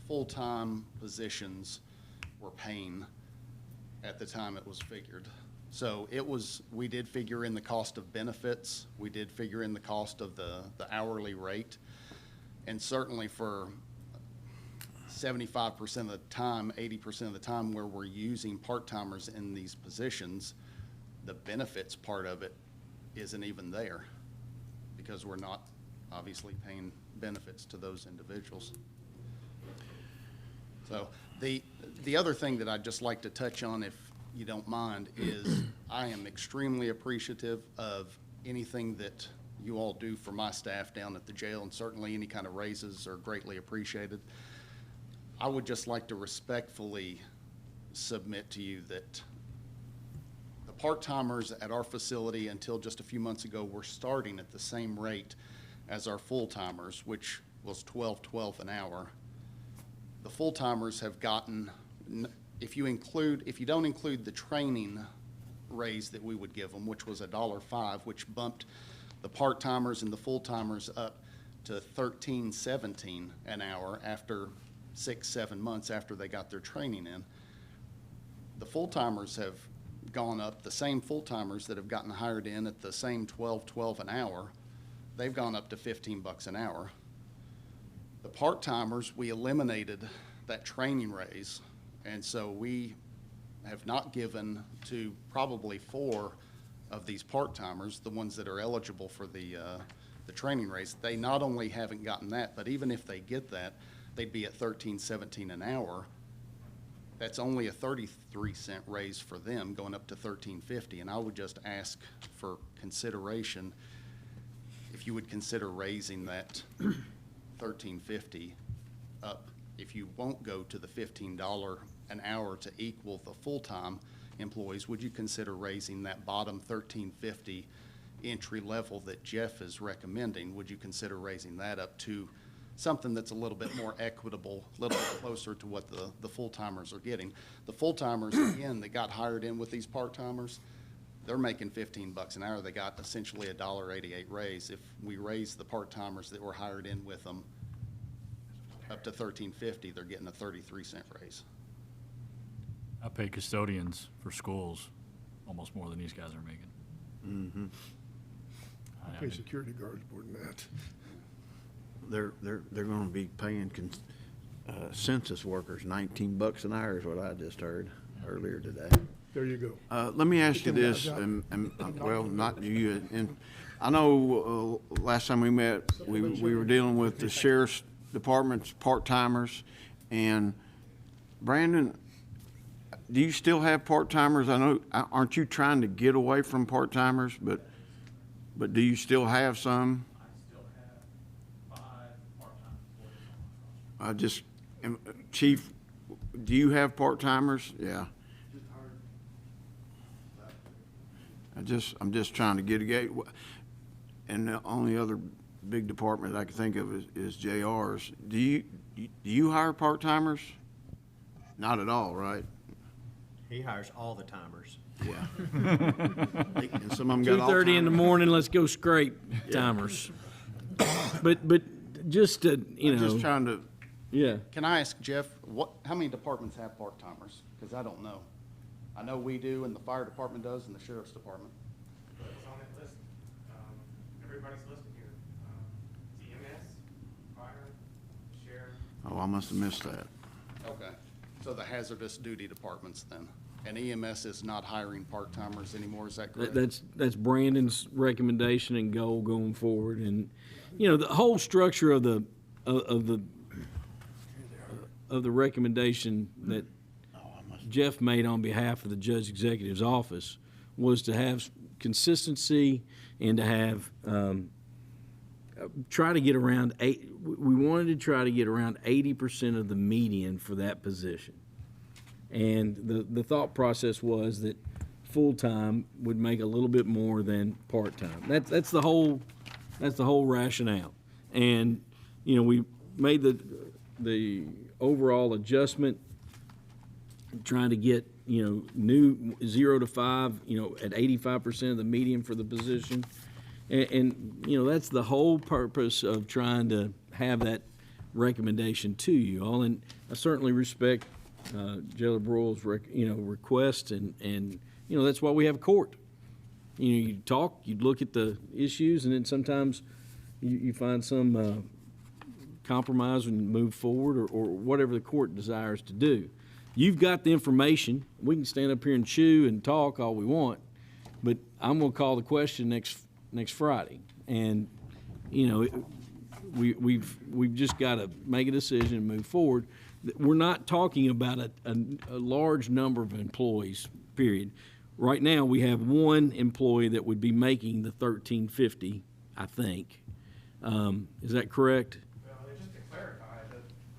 full-time positions were paying at the time it was figured. So we did figure in the cost of benefits, we did figure in the cost of the hourly rate, and certainly for 75% of the time, 80% of the time where we're using part-timers in these positions, the benefits part of it isn't even there because we're not obviously paying benefits to those individuals. So the other thing that I'd just like to touch on, if you don't mind, is I am extremely appreciative of anything that you all do for my staff down at the jail, and certainly any kind of raises are greatly appreciated. I would just like to respectfully submit to you that the part-timers at our facility until just a few months ago were starting at the same rate as our full-timers, which was $12.12 an hour. The full-timers have gotten, if you don't include the training raise that we would give them, which was $1.05, which bumped the part-timers and the full-timers up to $13.17 an hour after 6-7 months after they got their training in. The full-timers have gone up, the same full-timers that have gotten hired in at the same $12.12 an hour, they've gone up to $15 an hour. The part-timers, we eliminated that training raise, and so we have not given to probably 4 of these part-timers, the ones that are eligible for the training raise. They not only haven't gotten that, but even if they get that, they'd be at $13.17 an hour. That's only a 33-cent raise for them, going up to $13.50. And I would just ask for consideration, if you would consider raising that $13.50 up. If you won't go to the $15 an hour to equal the full-time employees, would you consider raising that bottom $13.50 entry level that Jeff is recommending? Would you consider raising that up to something that's a little bit more equitable, a little bit closer to what the full-timers are getting? The full-timers, again, that got hired in with these part-timers, they're making $15 an hour. They got essentially a $1.88 raise. If we raise the part-timers that were hired in with them up to $13.50, they're getting a 33-cent raise. I pay custodians for schools almost more than these guys are making. Mm-hmm. I pay security guards more than that. They're gonna be paying census workers $19 an hour is what I just heard earlier today. There you go. Let me ask you Give them this, that and well, not you, and I know last time we met, we were dealing with the sheriff's department's part-timers, and Brandon, do you still have part-timers? I know, aren't you trying to get away from part-timers, but do you still have some? I still have 5 part-time employees on my roster. Chief, do you have part-timers? Yeah. I'm just trying to get a gauge. And the only other big department I can think of is JR's. Do you hire part-timers? Not at all, right? He hires all the timers. Yeah. And some of them got all 2:30 in the timers. morning, let's go scrape timers. But just to, I'm just trying to, yeah. Can I ask Jeff, how many departments have part-timers? Because I don't know. I know we do, and the fire department does, and the sheriff's department. It's on that list. Everybody's listed here. EMS, fire, sheriff. Oh, I must have missed that. Okay. So the hazardous duty departments then. And EMS is not hiring part-timers anymore, is that correct? That's Brandon's recommendation and goal going forward. And, you know, the whole structure of the recommendation that Jeff made on behalf of the Judge Executive's office was to have consistency and to have, try to get around we wanted to try to get around 80% of the median for that position. And the thought process was that full-time would make a little bit more than part-time. That's the whole rationale. And, you know, we made the overall adjustment, trying to get, you know, new 0 to 5, you know, at 85% of the median for the position. And, you know, that's the whole purpose of trying to have that recommendation to you all. And I certainly respect Jailer Broyles' request, and you know, that's why we have a court. You know, you talk, you look at the issues, and then sometimes you find some compromise and move forward, or whatever the court desires to do. You've got the information. We can stand up here and chew and talk all we want, but I'm going to call the question next Friday, and you know, we've just got to make a decision and move forward. We're not talking about a large number of employees, period. Right now, we have one employee that would be making the $13.50, I think. Is that correct? Well, just to clarify,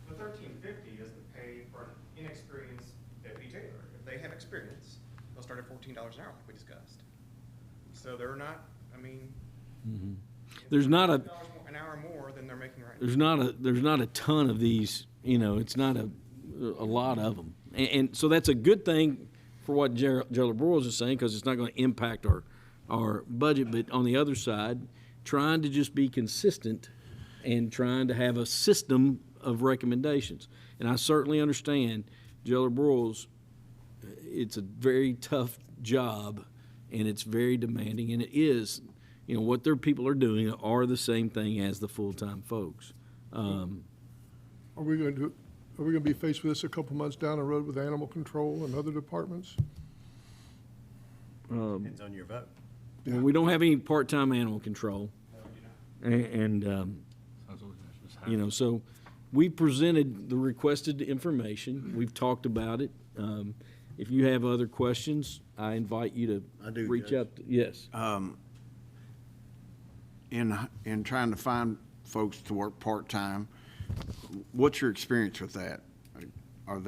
the $13.50 doesn't pay for an inexperienced deputy jailer. If they have experience, they'll start at $14 an hour, like we discussed. So they're not, I mean, There's not a an hour more than they're making right now. there's not a ton of these. You know, it's not a lot of them, and so that's a good thing for what Jailer Broyles is saying, because it's not going to impact our budget. But on the other side, trying to just be consistent and trying to have a system of recommendations. And I certainly understand Jailer Broyles. It's a very tough job, and it's very demanding, and it is. You know, what their people are doing are the same thing as the full-time folks. Are we going to be faced with this a couple months down the road with animal control and other departments? Depends on your vote. Well, we don't have any part-time animal control. And you know, so we presented the requested information. We've talked about it. If you have other questions, I invite you to reach out. Yes. In trying to find folks to work part-time, what's your experience with that? Are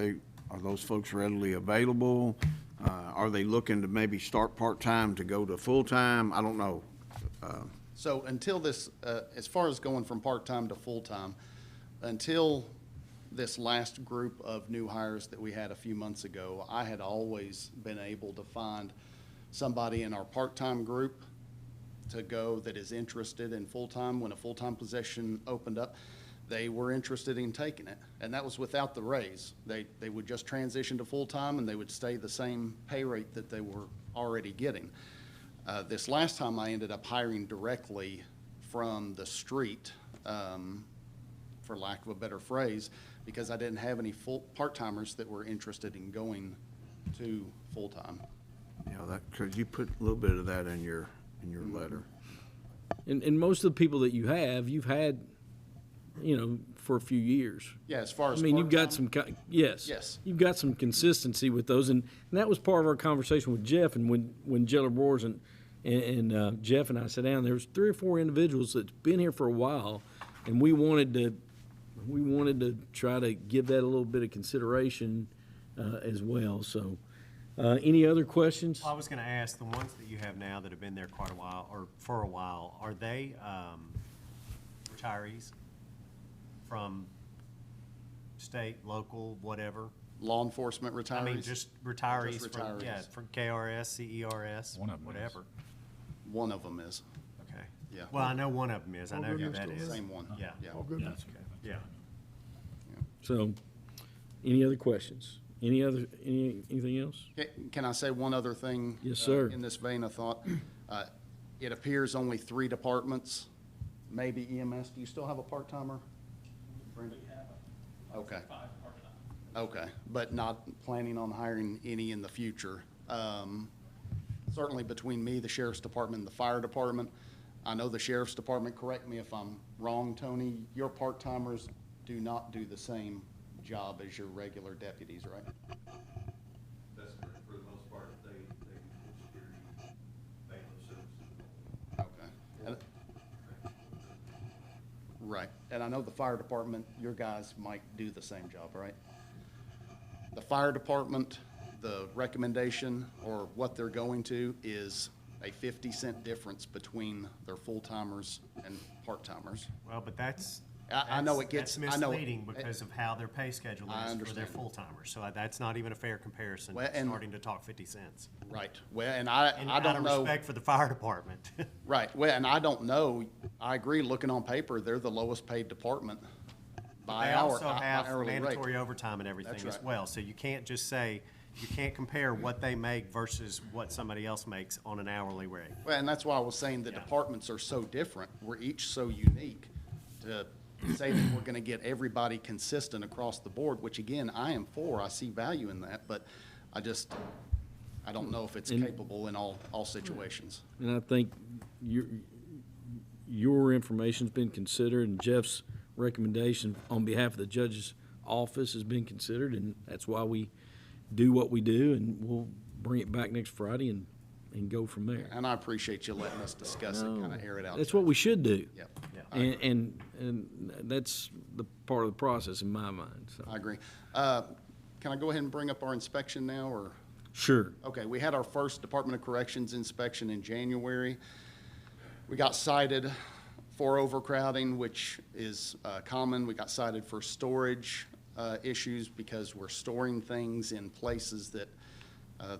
those folks readily available? Are they looking to maybe start part-time to go to full-time? I don't know. So until this, as far as going from part-time to full-time, until this last group of new hires that we had a few months ago, I had always been able to find somebody in our part-time group to go that is interested in full-time. When a full-time position opened up, they were interested in taking it, and that was without the raise. They would just transition to full-time, and they would stay the same pay rate that they were already getting. This last time, I ended up hiring directly from the street, for lack of a better phrase, because I didn't have any part-timers that were interested in going to full-time. You know, could you put a little bit of that in your letter? And most of the people that you've had, you know, for a few years. Yeah, as far as I mean, you've got part-time? some, yes, you've got some consistency with those, and that was part of our conversation with Jeff. And when Jailer Broyles and Jeff and I sat down, there was 3 or 4 individuals that's been here for a while, and we wanted to try to give that a little bit of consideration as well. So, any other questions? I was going to ask, the ones that you have now that have been there quite a while, or for a while, are they retirees from state, local, whatever? Law enforcement retirees? I mean, just retirees, Just from, retirees. yeah, from KRS, CERS, whatever. One of them is. Okay. Yeah. Well, I know one of them is. I All know good who news that to is. us. Same one. Yeah. Yeah. All good. Yeah. So, any other questions? Anything else? Can I say one other thing? Yes, sir. In this vein of thought? It appears only 3 departments, maybe EMS. Do you still have a part-timer? Brenda? Okay. Okay, but not planning on hiring any in the future. Certainly between me, the sheriff's department, and the fire department, I know the sheriff's department, correct me if I'm wrong, Tony, your part-timers do not do the same job as your regular deputies, right? That's for the most part, they do security, bailiff services. Okay. Right, and I know the fire department, your guys might do the same job, right? The fire department, the recommendation, or what they're going to, is a 50-cent difference between their full-timers and part-timers. Well, but that's. I know it gets, that's I know. misleading because of how their pay schedule I is for their understand. full-timers. So that's not even a fair comparison, Well, and- starting to talk 50 cents. Right, well, and I Out don't of know. respect for the fire department. Right, well, and I don't know, I agree, looking on paper, they're the lowest paid department by They hour, also by have hourly rate. mandatory overtime and everything That's as right. well. So you can't just say, you can't compare what they make versus what somebody else makes on an hourly rate. Well, and that's why I was saying the Yeah. departments are so different. We're each so unique to say that we're gonna get everybody consistent across the board, which again, I am for. I see value in that, but I don't know if it's And- capable in all situations. And I think your information's been considered, and Jeff's recommendation on behalf of the judge's office has been considered, and that's why we do what we do, and we'll bring it back next Friday and go from there. And I appreciate you letting us discuss it, kinda air it out. That's what we should do. Yep. And that's the part of the process in my mind, so. I agree. Can I go ahead and bring up our inspection now, or? Sure. Okay, we had our first Department of Corrections inspection in January. We got cited for overcrowding, which is common. We got cited for storage issues because we're storing things in places that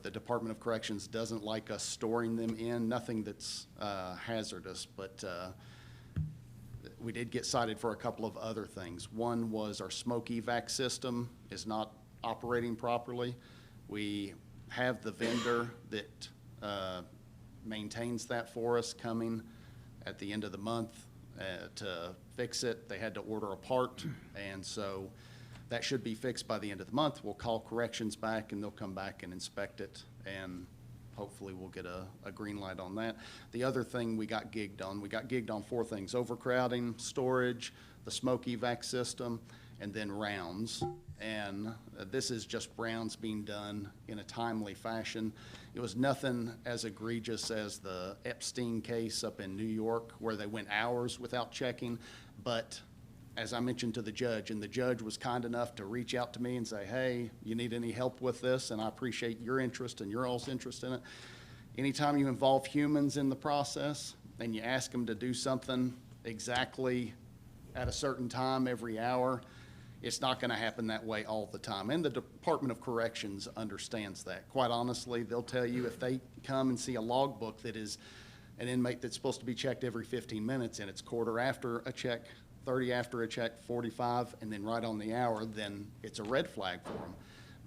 the Department of Corrections doesn't like us storing them in. Nothing that's hazardous, but we did get cited for a couple of other things. One was our smoke evac system is not operating properly. We have the vendor that maintains that for us coming at the end of the month to fix it. They had to order a part, and so that should be fixed by the end of the month. We'll call corrections back, and they'll come back and inspect it, and hopefully we'll get a green light on that. The other thing we got gigged on 4 things: overcrowding, storage, the smoke evac system, and then rounds. And this is just rounds being done in a timely fashion. It was nothing as egregious as the Epstein case up in New York, where they went hours without checking. But as I mentioned to the judge, and the judge was kind enough to reach out to me and say, hey, you need any help with this? And I appreciate your interest and your all's interest in it. Anytime you involve humans in the process and you ask them to do something exactly at a certain time every hour, it's not going to happen that way all the time. And the Department of Corrections understands that. Quite honestly, they'll tell you if they come and see a logbook that is an inmate that's supposed to be checked every 15 minutes and it's quarter after a check, 30 after a check, 45, and then right on the hour, then it's a red flag for them.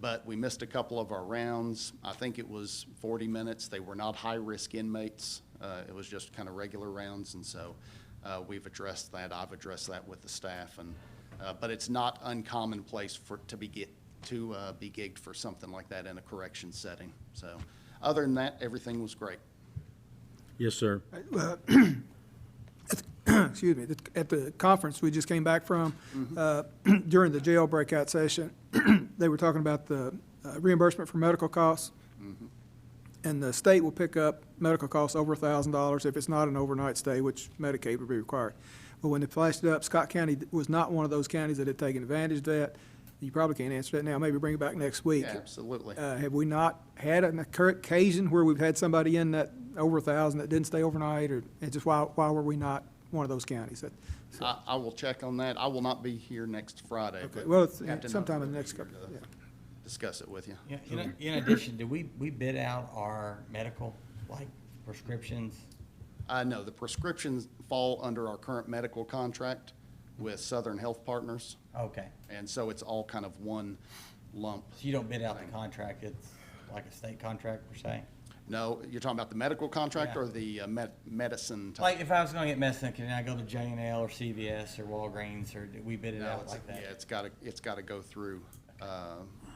But we missed a couple of our rounds. I think it was 40 minutes. They were not high-risk inmates. It was just kind of regular rounds, and so we've addressed that. I've addressed that with the staff, and but it's not uncommonplace to be gigged for something like that in a correction setting. So other than that, everything was great. Yes, sir. Excuse me, at the conference we just came back from, during the jail breakout session, they were talking about the reimbursement for medical costs. And the state will pick up medical costs over $1,000 if it's not an overnight stay, which Medicaid would be required. But when they flashed it up, Scott County was not one of those counties that had taken advantage of that. You probably can't answer that now, maybe bring it back next week. Yeah, absolutely. Have we not had an occasion where we've had somebody in that over 1,000 that didn't stay overnight, or and just why were we not one of those counties? I will check on that. I will not be here next Friday. Okay, but well, it's Captain sometime Hunt in the will next be here couple, to yeah. Discuss it with you. Yeah, in addition, do we bid out our medical, like prescriptions? No, the prescriptions fall under our current medical contract with Southern Health Partners. Okay. And so it's all kind of one So you don't bid out the contract, it's like a state contract per se? No, you're talking about the medical contract Yeah. or the medicine? type? Like, if I was gonna get medicine, can I go to J&L or CVS or Walgreens, or do we bid it No, out like that? Yeah, it's gotta go through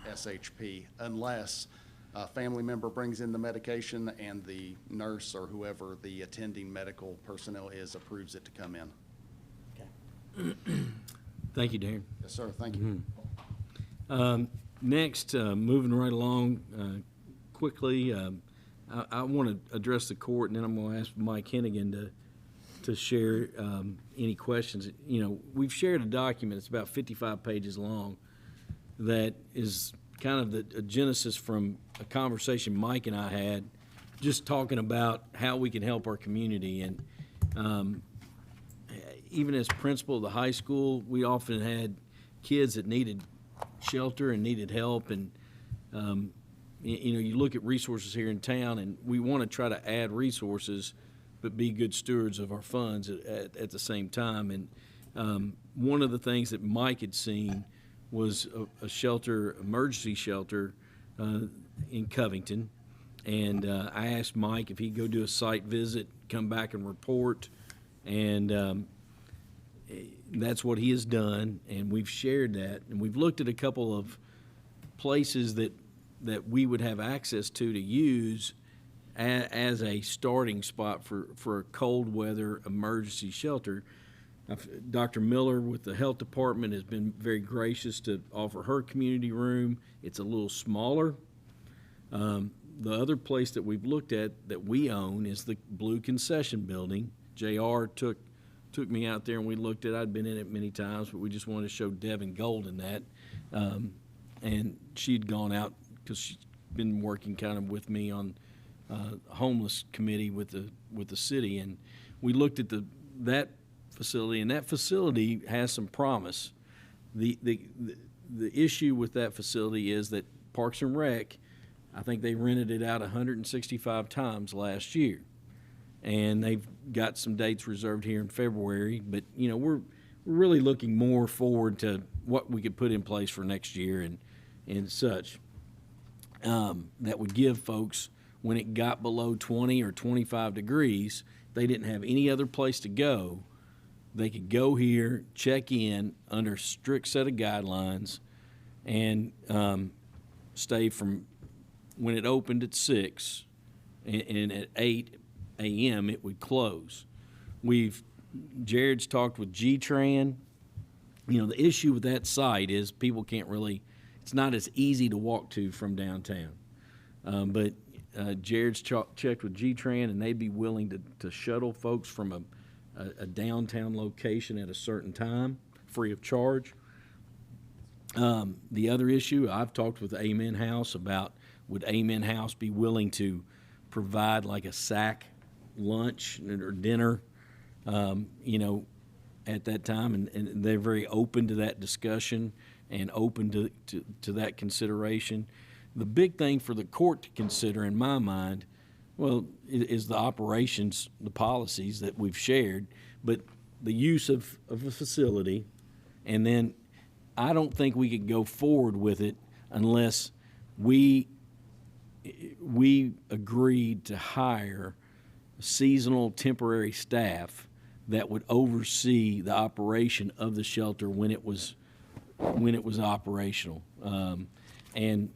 SHP unless a family member brings in the medication and the nurse or whoever the attending medical personnel is approves it to come in. Thank you, Darren. Yes, sir, thank you. Next, moving right along quickly, I want to address the court, and then I'm going to ask Mike Hennigan to share any questions. You know, we've shared a document, it's about 55 pages long, that is kind of a genesis from a conversation Mike and I had, just talking about how we can help our community. And even as principal of the high school, we often had kids that needed shelter and needed help. And, you know, you look at resources here in town, and we want to try to add resources, but be good stewards of our funds at the same time. And one of the things that Mike had seen was a shelter, emergency shelter in Covington. And I asked Mike if he'd go do a site visit, come back and report. And that's what he has done, and we've shared that. And we've looked at a couple of places that we would have access to use as a starting spot for a cold weather emergency shelter. Dr. Miller with the health department has been very gracious to offer her community room. It's a little smaller. The other place that we've looked at that we own is the Blue Concession Building. JR took me out there and we looked at it. I'd been in it many times, but we just wanted to show Devin Golden that. And she'd gone out because she's been working kind of with me on homeless committee with the city. And we looked at that facility, and that facility has some promise. The issue with that facility is that Parks and Rec, I think they rented it out 165 times last year, and they've got some dates reserved here in February. But you know, we're really looking more forward to what we could put in place for next year and such. That would give folks, when it got below 20 or 25 degrees, they didn't have any other place to go. They could go here, check in under a strict set of guidelines, and stay from when it opened at 6, and at 8 a.m. it would close. Jared's talked with G-Tran. You know, the issue with that site is people can't really, it's not as easy to walk to from downtown. But Jared's checked with G-Tran, and they'd be willing to shuttle folks from a downtown location at a certain time, free of charge. The other issue, I've talked with Amen House about, would Amen House be willing to provide like a sack lunch or dinner, you know, at that time, and they're very open to that discussion and open to that consideration. The big thing for the court to consider, in my mind, well, is the operations, the policies that we've shared, but the use of a facility. And then I don't think we could go forward with it unless we agreed to hire seasonal temporary staff that would oversee the operation of the shelter when it was operational. And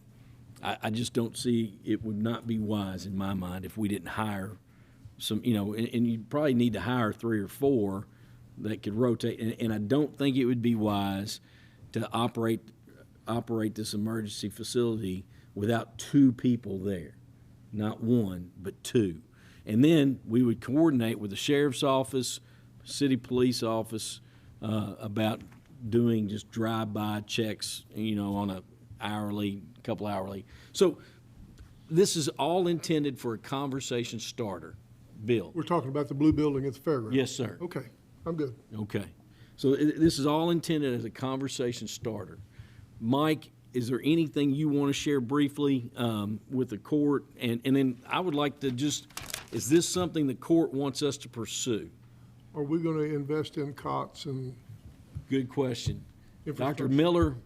I just don't see, it would not be wise in my mind if we didn't hire some, you know, and you'd probably need to hire 3 or 4 that could rotate. And I don't think it would be wise to operate this emergency facility without 2 people there. Not 1, but 2. And then we would coordinate with the sheriff's office, city police office, about doing just drive-by checks, you know, on a couple hourly. So this is all intended for a conversation starter. Bill? We're talking about the blue building at the fairgrounds? Yes, sir. Okay, I'm good. Okay. So this is all intended as a conversation starter. Mike, is there anything you want to share briefly with the court? And then I would like to just, is this something the court wants us to pursue? Are we going to invest in cots and? Good question. Infrastructure. Dr. Miller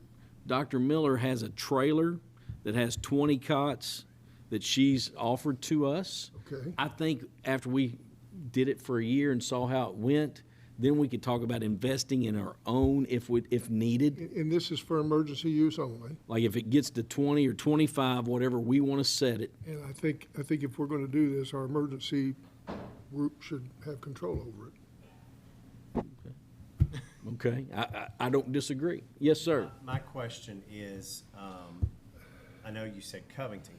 Dr. Miller has a trailer that has 20 cots that she's offered to us. Okay. I think after we did it for a year and saw how it went, then we could talk about investing in our own if needed. And this is for emergency use only. Like if it gets to 20 or 25, whatever we want to set it. And I think if we're gonna do this, our emergency group should have control over it. Okay, I don't disagree. Yes, sir. My question is, I know you said Covington.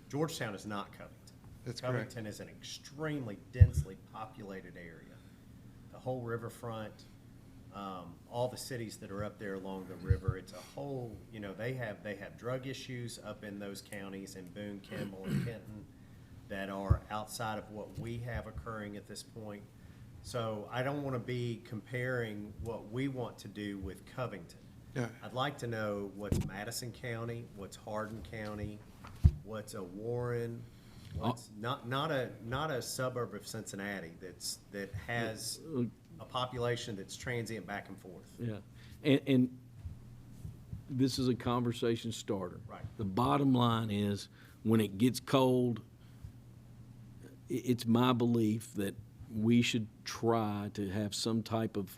Georgetown is not Covington. That's correct. Covington is an extremely densely populated area. The whole riverfront, all the cities that are up there along the river, it's a whole, they have drug issues up in those counties in Boone, Kimball, and Kenton that are outside of what we have occurring at this point. So I don't want to be comparing what we want to do with Covington. Yeah. I'd like to know what's Madison County, what's Hardin County, what's a Warren, what's not a suburb of Cincinnati that has a population that's transient back and forth. Yeah, and this is a conversation starter. Right. The bottom line is, when it gets cold, it's my belief that we should try to have some type of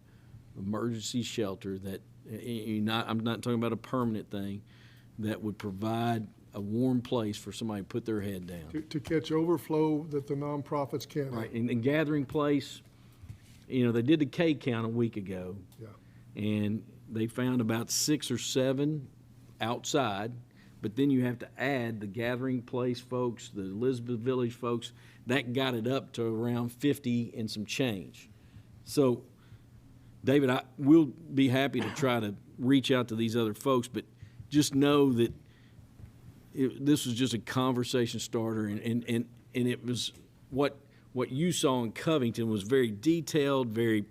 emergency shelter that, I'm not talking about a permanent thing, that would provide a warm place for somebody to put their head down. To catch overflow that the nonprofits can't. Right, and gathering place, they did the K count a week ago. Yeah. And they found about 6 or 7 outside, but then you have to add the gathering place folks, the Elizabeth Village folks. That got it up to around 50 and some change. So, David, we'll be happy to try to reach out to these other folks, but just know that this was just a conversation starter, and it was what you saw in Covington was very detailed, very,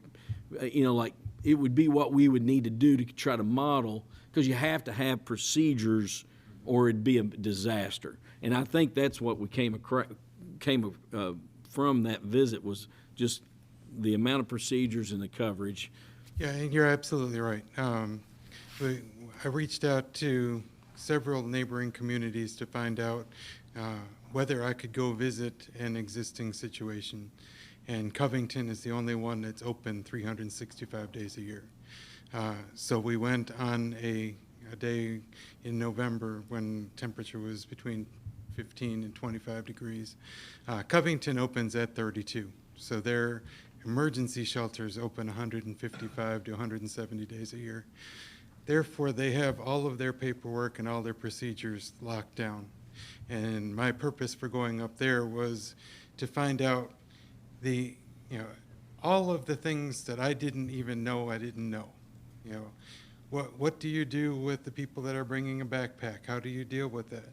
like it would be what we would need to do to try to model, because you have to have procedures or it'd be a disaster. And I think that's what we came from that visit, was just the amount of procedures and the coverage. Yeah, and you're absolutely right. I reached out to several neighboring communities to find out whether I could go visit an existing situation. And Covington is the only one that's open 365 days a year. So we went on a day in November when temperature was between 15 and 25 degrees. Covington opens at 32. So their emergency shelters open 155 to 170 days a year. Therefore, they have all of their paperwork and all their procedures locked down. And my purpose for going up there was to find out all of the things that I didn't even know I didn't know. What do you do with the people that are bringing a backpack? How do you deal with that?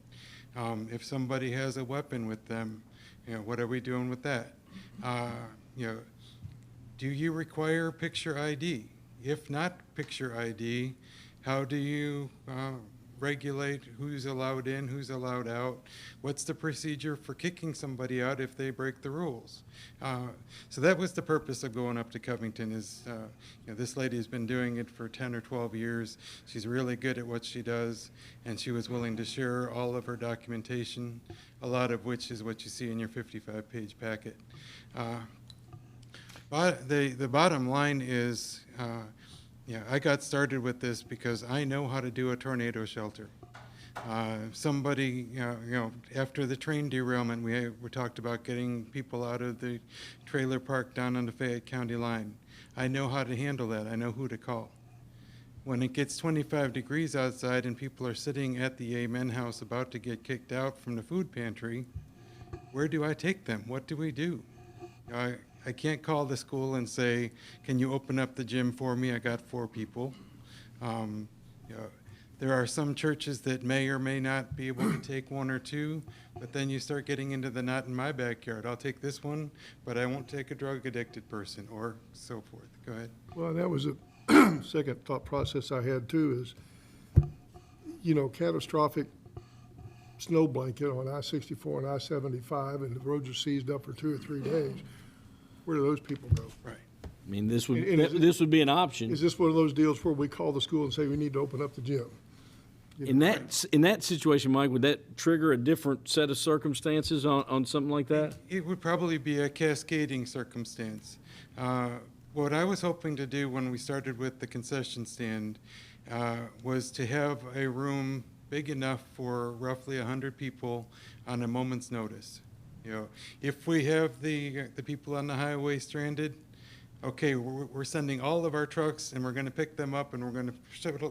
If somebody has a weapon with them, what are we doing with that? Do you require picture ID? If not picture ID, how do you regulate who's allowed in, who's allowed out? What's the procedure for kicking somebody out if they break the rules? So that was the purpose of going up to Covington. This lady has been doing it for 10 or 12 years. She's really good at what she does, and she was willing to share all of her documentation, a lot of which is what you see in your 55-page packet. But the bottom line is, I got started with this because I know how to do a tornado shelter. Somebody, after the train derailment, we talked about getting people out of the trailer park down on the Fayette County line. I know how to handle that. I know who to call. When it gets 25 degrees outside and people are sitting at the Amen House about to get kicked out from the food pantry, where do I take them? What do we do? I can't call the school and say, can you open up the gym for me? I got 4 people. There are some churches that may or may not be able to take 1 or 2, but then you start getting into the not in my backyard. I'll take this one, but I won't take a drug-addicted person, or so forth. Go ahead. Well, that was a second thought process I had too, is, catastrophic snow blanket on I-64 and I-75, and the roads are seized up for 2 or 3 days. Where do those people go? Right. I mean, this would, And is it- this would be an option. Is this one of those deals where we call the school and say we need to open up the gym? In that situation, Mike, would that trigger a different set of circumstances on something like that? It would probably be a cascading circumstance. What I was hoping to do when we started with the concession stand was to have a room big enough for roughly 100 people on a moment's notice. You know, if we have the people on the highway stranded, okay, we're sending all of our trucks and we're going to pick them up and we're going to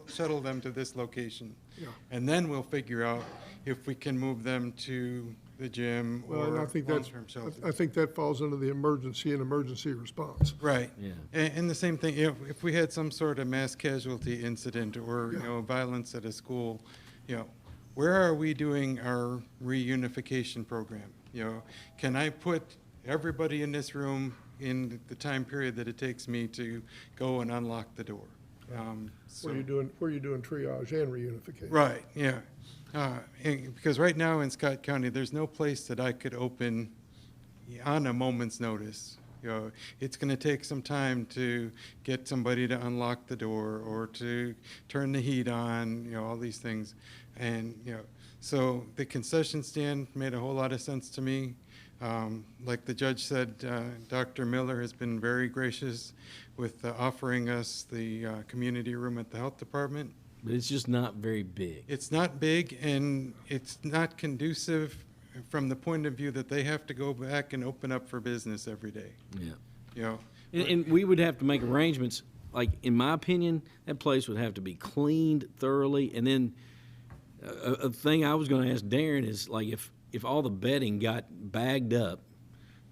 shuttle them to this location. Yeah. And then we'll figure out if we can move them to the gym Well, and or I think that's, long-term shelter. I think that falls under the emergency and emergency response. Right. Yeah. And the same thing, if we had some sort of mass casualty incident or, you know, violence at a school, you know, where are we doing our reunification program? You know, can I put everybody in this room in the time period that it takes me to go and unlock the door? Where you doing triage and reunification. Right, yeah. Because right now in Scott County, there's no place that I could open on a moment's notice. You know, it's going to take some time to get somebody to unlock the door or to turn the heat on, you know, all these things. And, you know, so the concession stand made a whole lot of sense to me. Like the judge said, Dr. Miller has been very gracious with offering us the community room at the health department. But it's just not very big. It's not big, and it's not conducive from the point of view that they have to go back and open up for business every day. Yeah. You know, And we would have to make arrangements, like, in my opinion, that place would have to be cleaned thoroughly. And then a thing I was going to ask Darren is, like, if all the bedding got bagged up,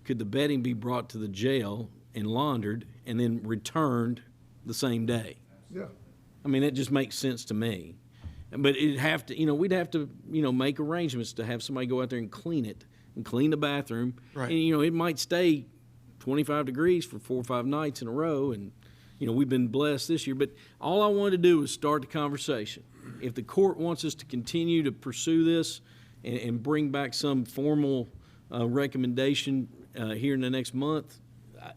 could the bedding be brought to the jail and laundered and then returned the same day? Yeah. I mean, that just makes sense to me. But it'd have to, you know, we'd have to, you know, make arrangements to have somebody go out there and clean it and clean the bathroom. Right. And, you know, it might stay 25 degrees for 4 or 5 nights in a row. And, you know, we've been blessed this year. But all I wanted to do was start the conversation. If the court wants us to continue to pursue this and bring back some formal recommendation here in the next month,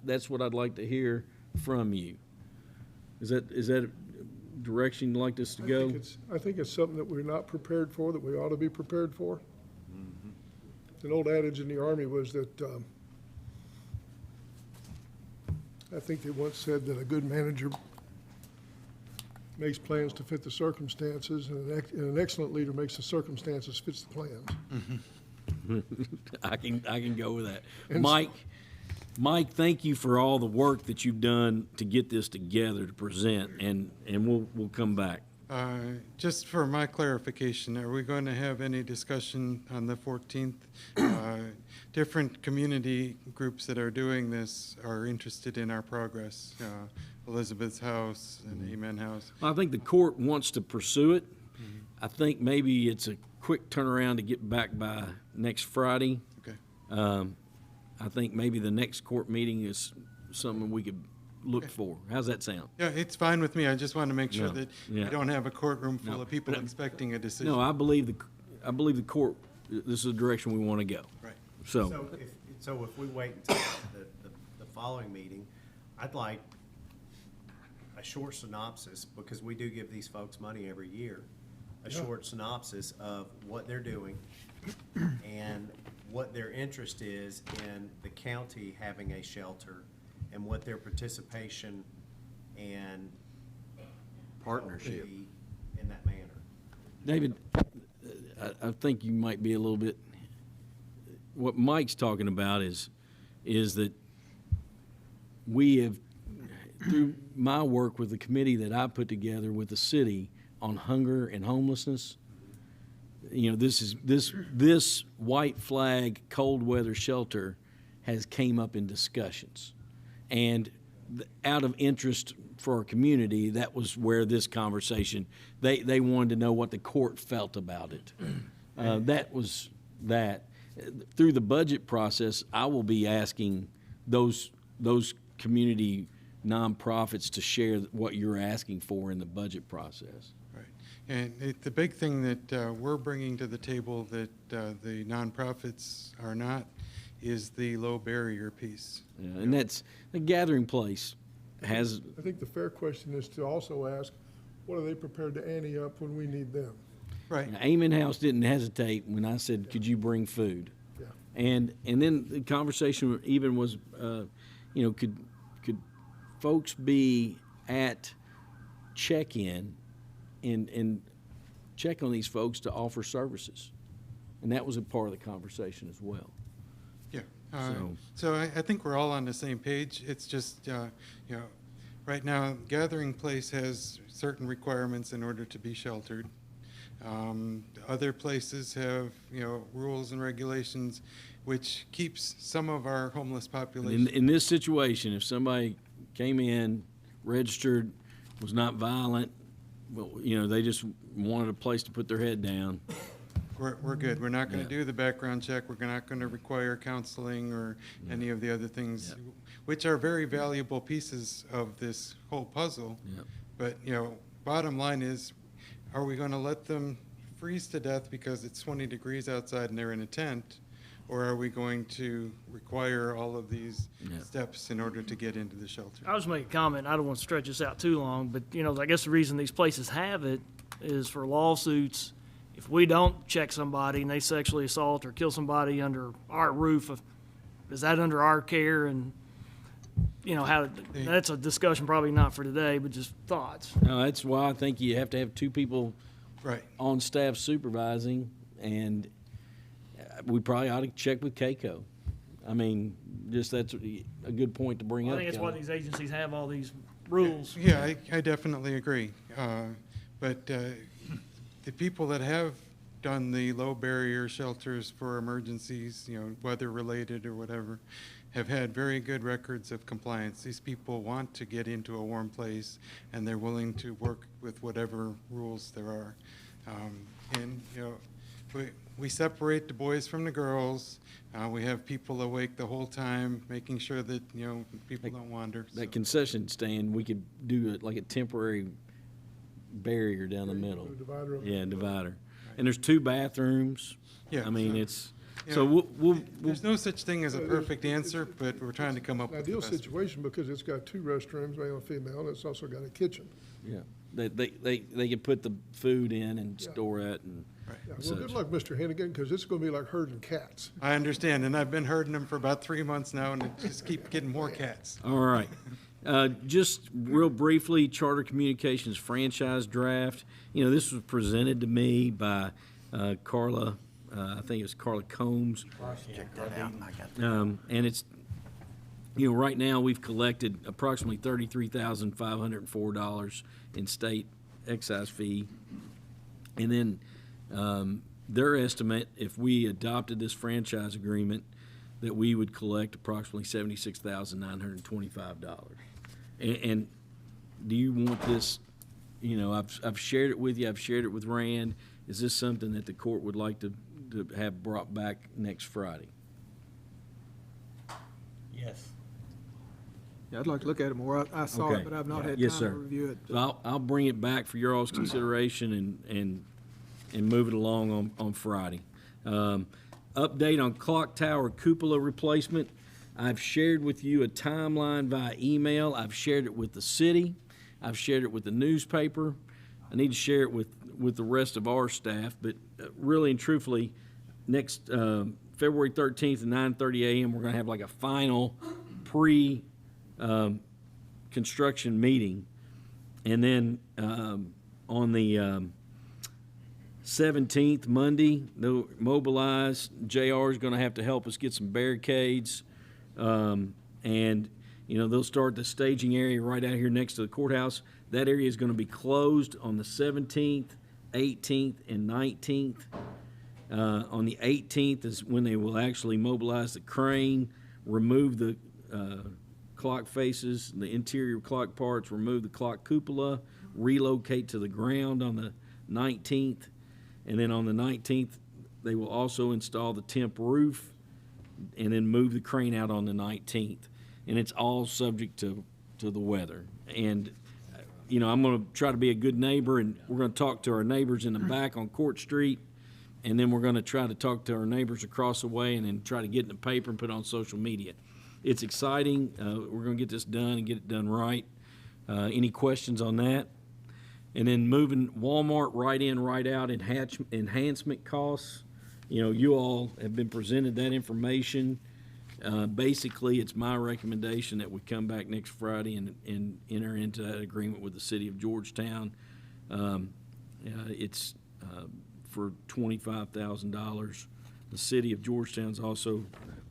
that's what I'd like to hear from you. Is that a direction you'd like us to go? I think it's something that we're not prepared for, that we ought to be prepared for. An old adage in the Army was that, I think they once said that a good manager makes plans to fit the circumstances, and an excellent leader makes the circumstances fits the plans. I can go with that. And Mike, thank you for all the work that you've done to get this together to present, and we'll come back. just for my clarification, are we going to have any discussion on the 14th? Different community groups that are doing this are interested in our progress. Elizabeth's House and Amen House. I think the court wants to pursue it. I think maybe it's a quick turnaround to get back by next Friday. Okay. I think maybe the next court meeting is something we could look for. How's that sound? Yeah, it's fine with me. I just want to make sure No, that yeah. we don't have a courtroom full No. of people But- expecting a decision. No, I believe the court, this is the direction we want to go. Right. So, So if we wait until the following meeting, I'd like a short synopsis, because we do give these folks money every year, a short synopsis of what they're doing and what their interest is in the county having a shelter and what their participation and Partnership. will be in that manner. David, I think you might be a little bit, what Mike's talking about is that we have, through my work with the committee that I put together with the city on hunger and homelessness, you know, this white flag cold weather shelter has came up in discussions. And out of interest for our community, that was where this conversation, they wanted to know what the court felt about it. That was that. Through the budget process, I will be asking those community nonprofits to share what you're asking for in the budget process. Right. And the big thing that we're bringing to the table that the nonprofits are not is the low barrier piece. Yeah, and that's the gathering place. has, I think the fair question is to also ask, what are they prepared to ante up when we need them? Right. Amen House didn't hesitate when I said, could you bring food? Yeah. And then the conversation even was, could folks be at check-in and check on these folks to offer services? And that was a part of the conversation as well. Yeah. So- So I think we're all on the same page. It's just, right now, Gathering Place has certain requirements in order to be sheltered. Other places have, rules and regulations which keeps some of our homeless population. In this situation, if somebody came in, registered, was not violent, well, they just wanted a place to put their head down. We're good. We're not going to Yeah. do the background check. We're not going to require counseling or any of the other things, which are very valuable pieces of this whole puzzle. Yep. But, bottom line is, are we going to let them freeze to death because it's 20 degrees outside and they're in a tent? Or are we going to require all of these Yeah. steps in order to get into the shelter? I'll just make a comment. I don't want to stretch this out too long, but, I guess the reason these places have it is for lawsuits. If we don't check somebody and they sexually assault or kill somebody under our roof, is that under our care? And, that's a discussion probably not for today, but just thoughts. No, that's why I think you have to have two people Right. on staff supervising, and we probably ought to check with KCO. I mean, just that's a good point to bring I up. think it's why Kelly. these agencies have all these rules. Yeah, I definitely agree. But the people that have done the low barrier shelters for emergencies, weather related or whatever, have had very good records of compliance. These people want to get into a warm place and they're willing to work with whatever rules there are. And we separate the boys from the girls. We have people awake the whole time, making sure that, people don't wander. That concession stand, we could do it like a temporary barrier down the middle. A divider of- Yeah, divider. And there's 2 bathrooms. Yeah, I mean, so- it's, so we'll There's no such thing as a perfect answer, but we're trying to come up An with the ideal best. situation because it's got 2 restrooms, male and female, and it's also got a kitchen. yeah, they could put the food in and store it and Yeah, and well, good such. luck, Mr. Hennigan, because it's gonna be like herding cats. I understand, and I've been herding them for about 3 months now, and it just keep getting more cats. All right. Just real briefly, Charter Communications franchise draft. This was presented to me by Carla, I think it was Carla Combs. Check that out. I got that. And it's, right now, we've collected approximately $33,504 in state excise fee. And then their estimate, if we adopted this franchise agreement, that we would collect approximately $76,925. And do you want this, I've shared it with you, I've shared it with Rand. Is this something that the court would like to have brought back next Friday? Yes. Yeah, I'd like to look at it more. I saw Okay. it, but I've not had Yes, time sir. to review it. So I'll bring it back for your all's consideration and move it along on Friday. Update on clock tower cupola replacement. I've shared with you a timeline via email. I've shared it with the city. I've shared it with the newspaper. I need to share it with the rest of our staff, but really and truthfully, next February 13th at 9:30 a.m., we're gonna have like a final construction meeting. And then on the 17th, Monday, they'll mobilize. JR is going to have to help us get some barricades. And, they'll start the staging area right out here next to the courthouse. That area is going to be closed on the 17th, 18th, and 19th. On the 18th is when they will actually mobilize the crane, remove the clock faces, the interior clock parts, remove the clock cupola, relocate to the ground on the 19th. And then on the 19th, they will also install the temp roof and then move the crane out on the 19th. And it's all subject to the weather. And, I'm going to try to be a good neighbor, and we're going to talk to our neighbors in the back on Court Street. And then we're going to try to talk to our neighbors across the way and then try to get in the paper and put it on social media. it's exciting. We're gonna get this done and get it done right. Any questions on that? And then moving Walmart right in, right out enhancement costs. You know, you all have been presented that information. Basically, it's my recommendation that we come back next Friday and enter into that agreement with the city of Georgetown. It's for $25,000. The city of Georgetown's also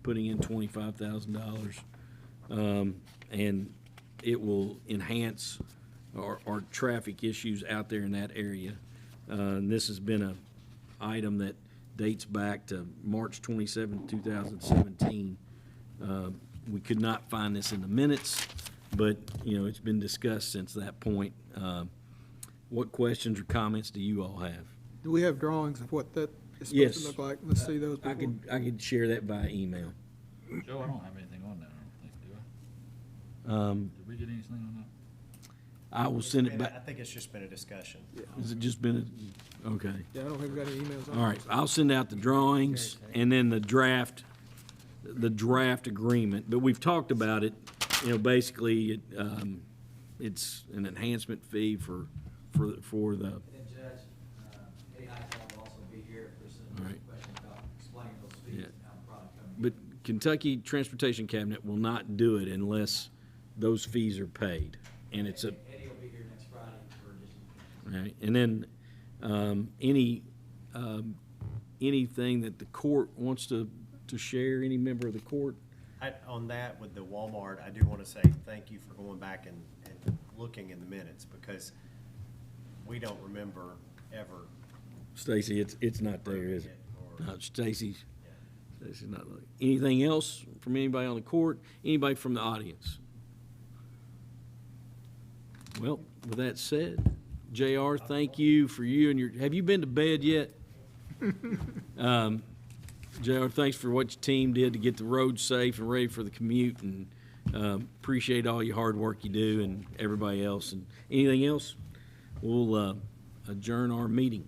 putting in $25,000. And it will enhance our traffic issues out there in that area. And this has been a item that dates back to March 27, 2017. We could not find this in the minutes, but, you know, it's been discussed since that point. What questions or comments do you all have? Do we have drawings of what that is Yes. supposed to look like? Let's see those I before. could share that by email. Joe, I don't have anything on that, I don't think, do I? Did we get anything on that? I will send it I back. think it's just been a discussion. Has it just been, okay. Yeah, I don't think we got any emails on it. All right, I'll send out the drawings and then the draft agreement, but we've talked about it. You know, basically, it's an enhancement fee for the, And Judge, Eddie Hightower will also be here if there's All any right. question about explaining those fees Yeah. and how the product comes. but Kentucky Transportation Cabinet will not do it unless those fees are paid. And it's a, Eddie will be here next Friday for additional. right, and then, anything that the court wants to share, any member of the court? On that, with the Walmart, I do want to say thank you for going back and looking in the minutes, because we don't remember ever. Stacy, it's not there, is it? Or- No, Stacy's not. Anything else from anybody on the court? Anybody from the audience? Well, with that said, JR, thank you for you and your, have you been to bed yet? JR, thanks for what your team did to get the road safe and ready for the commute, and appreciate all your hard work you do and everybody else. And anything else? We'll adjourn our meeting.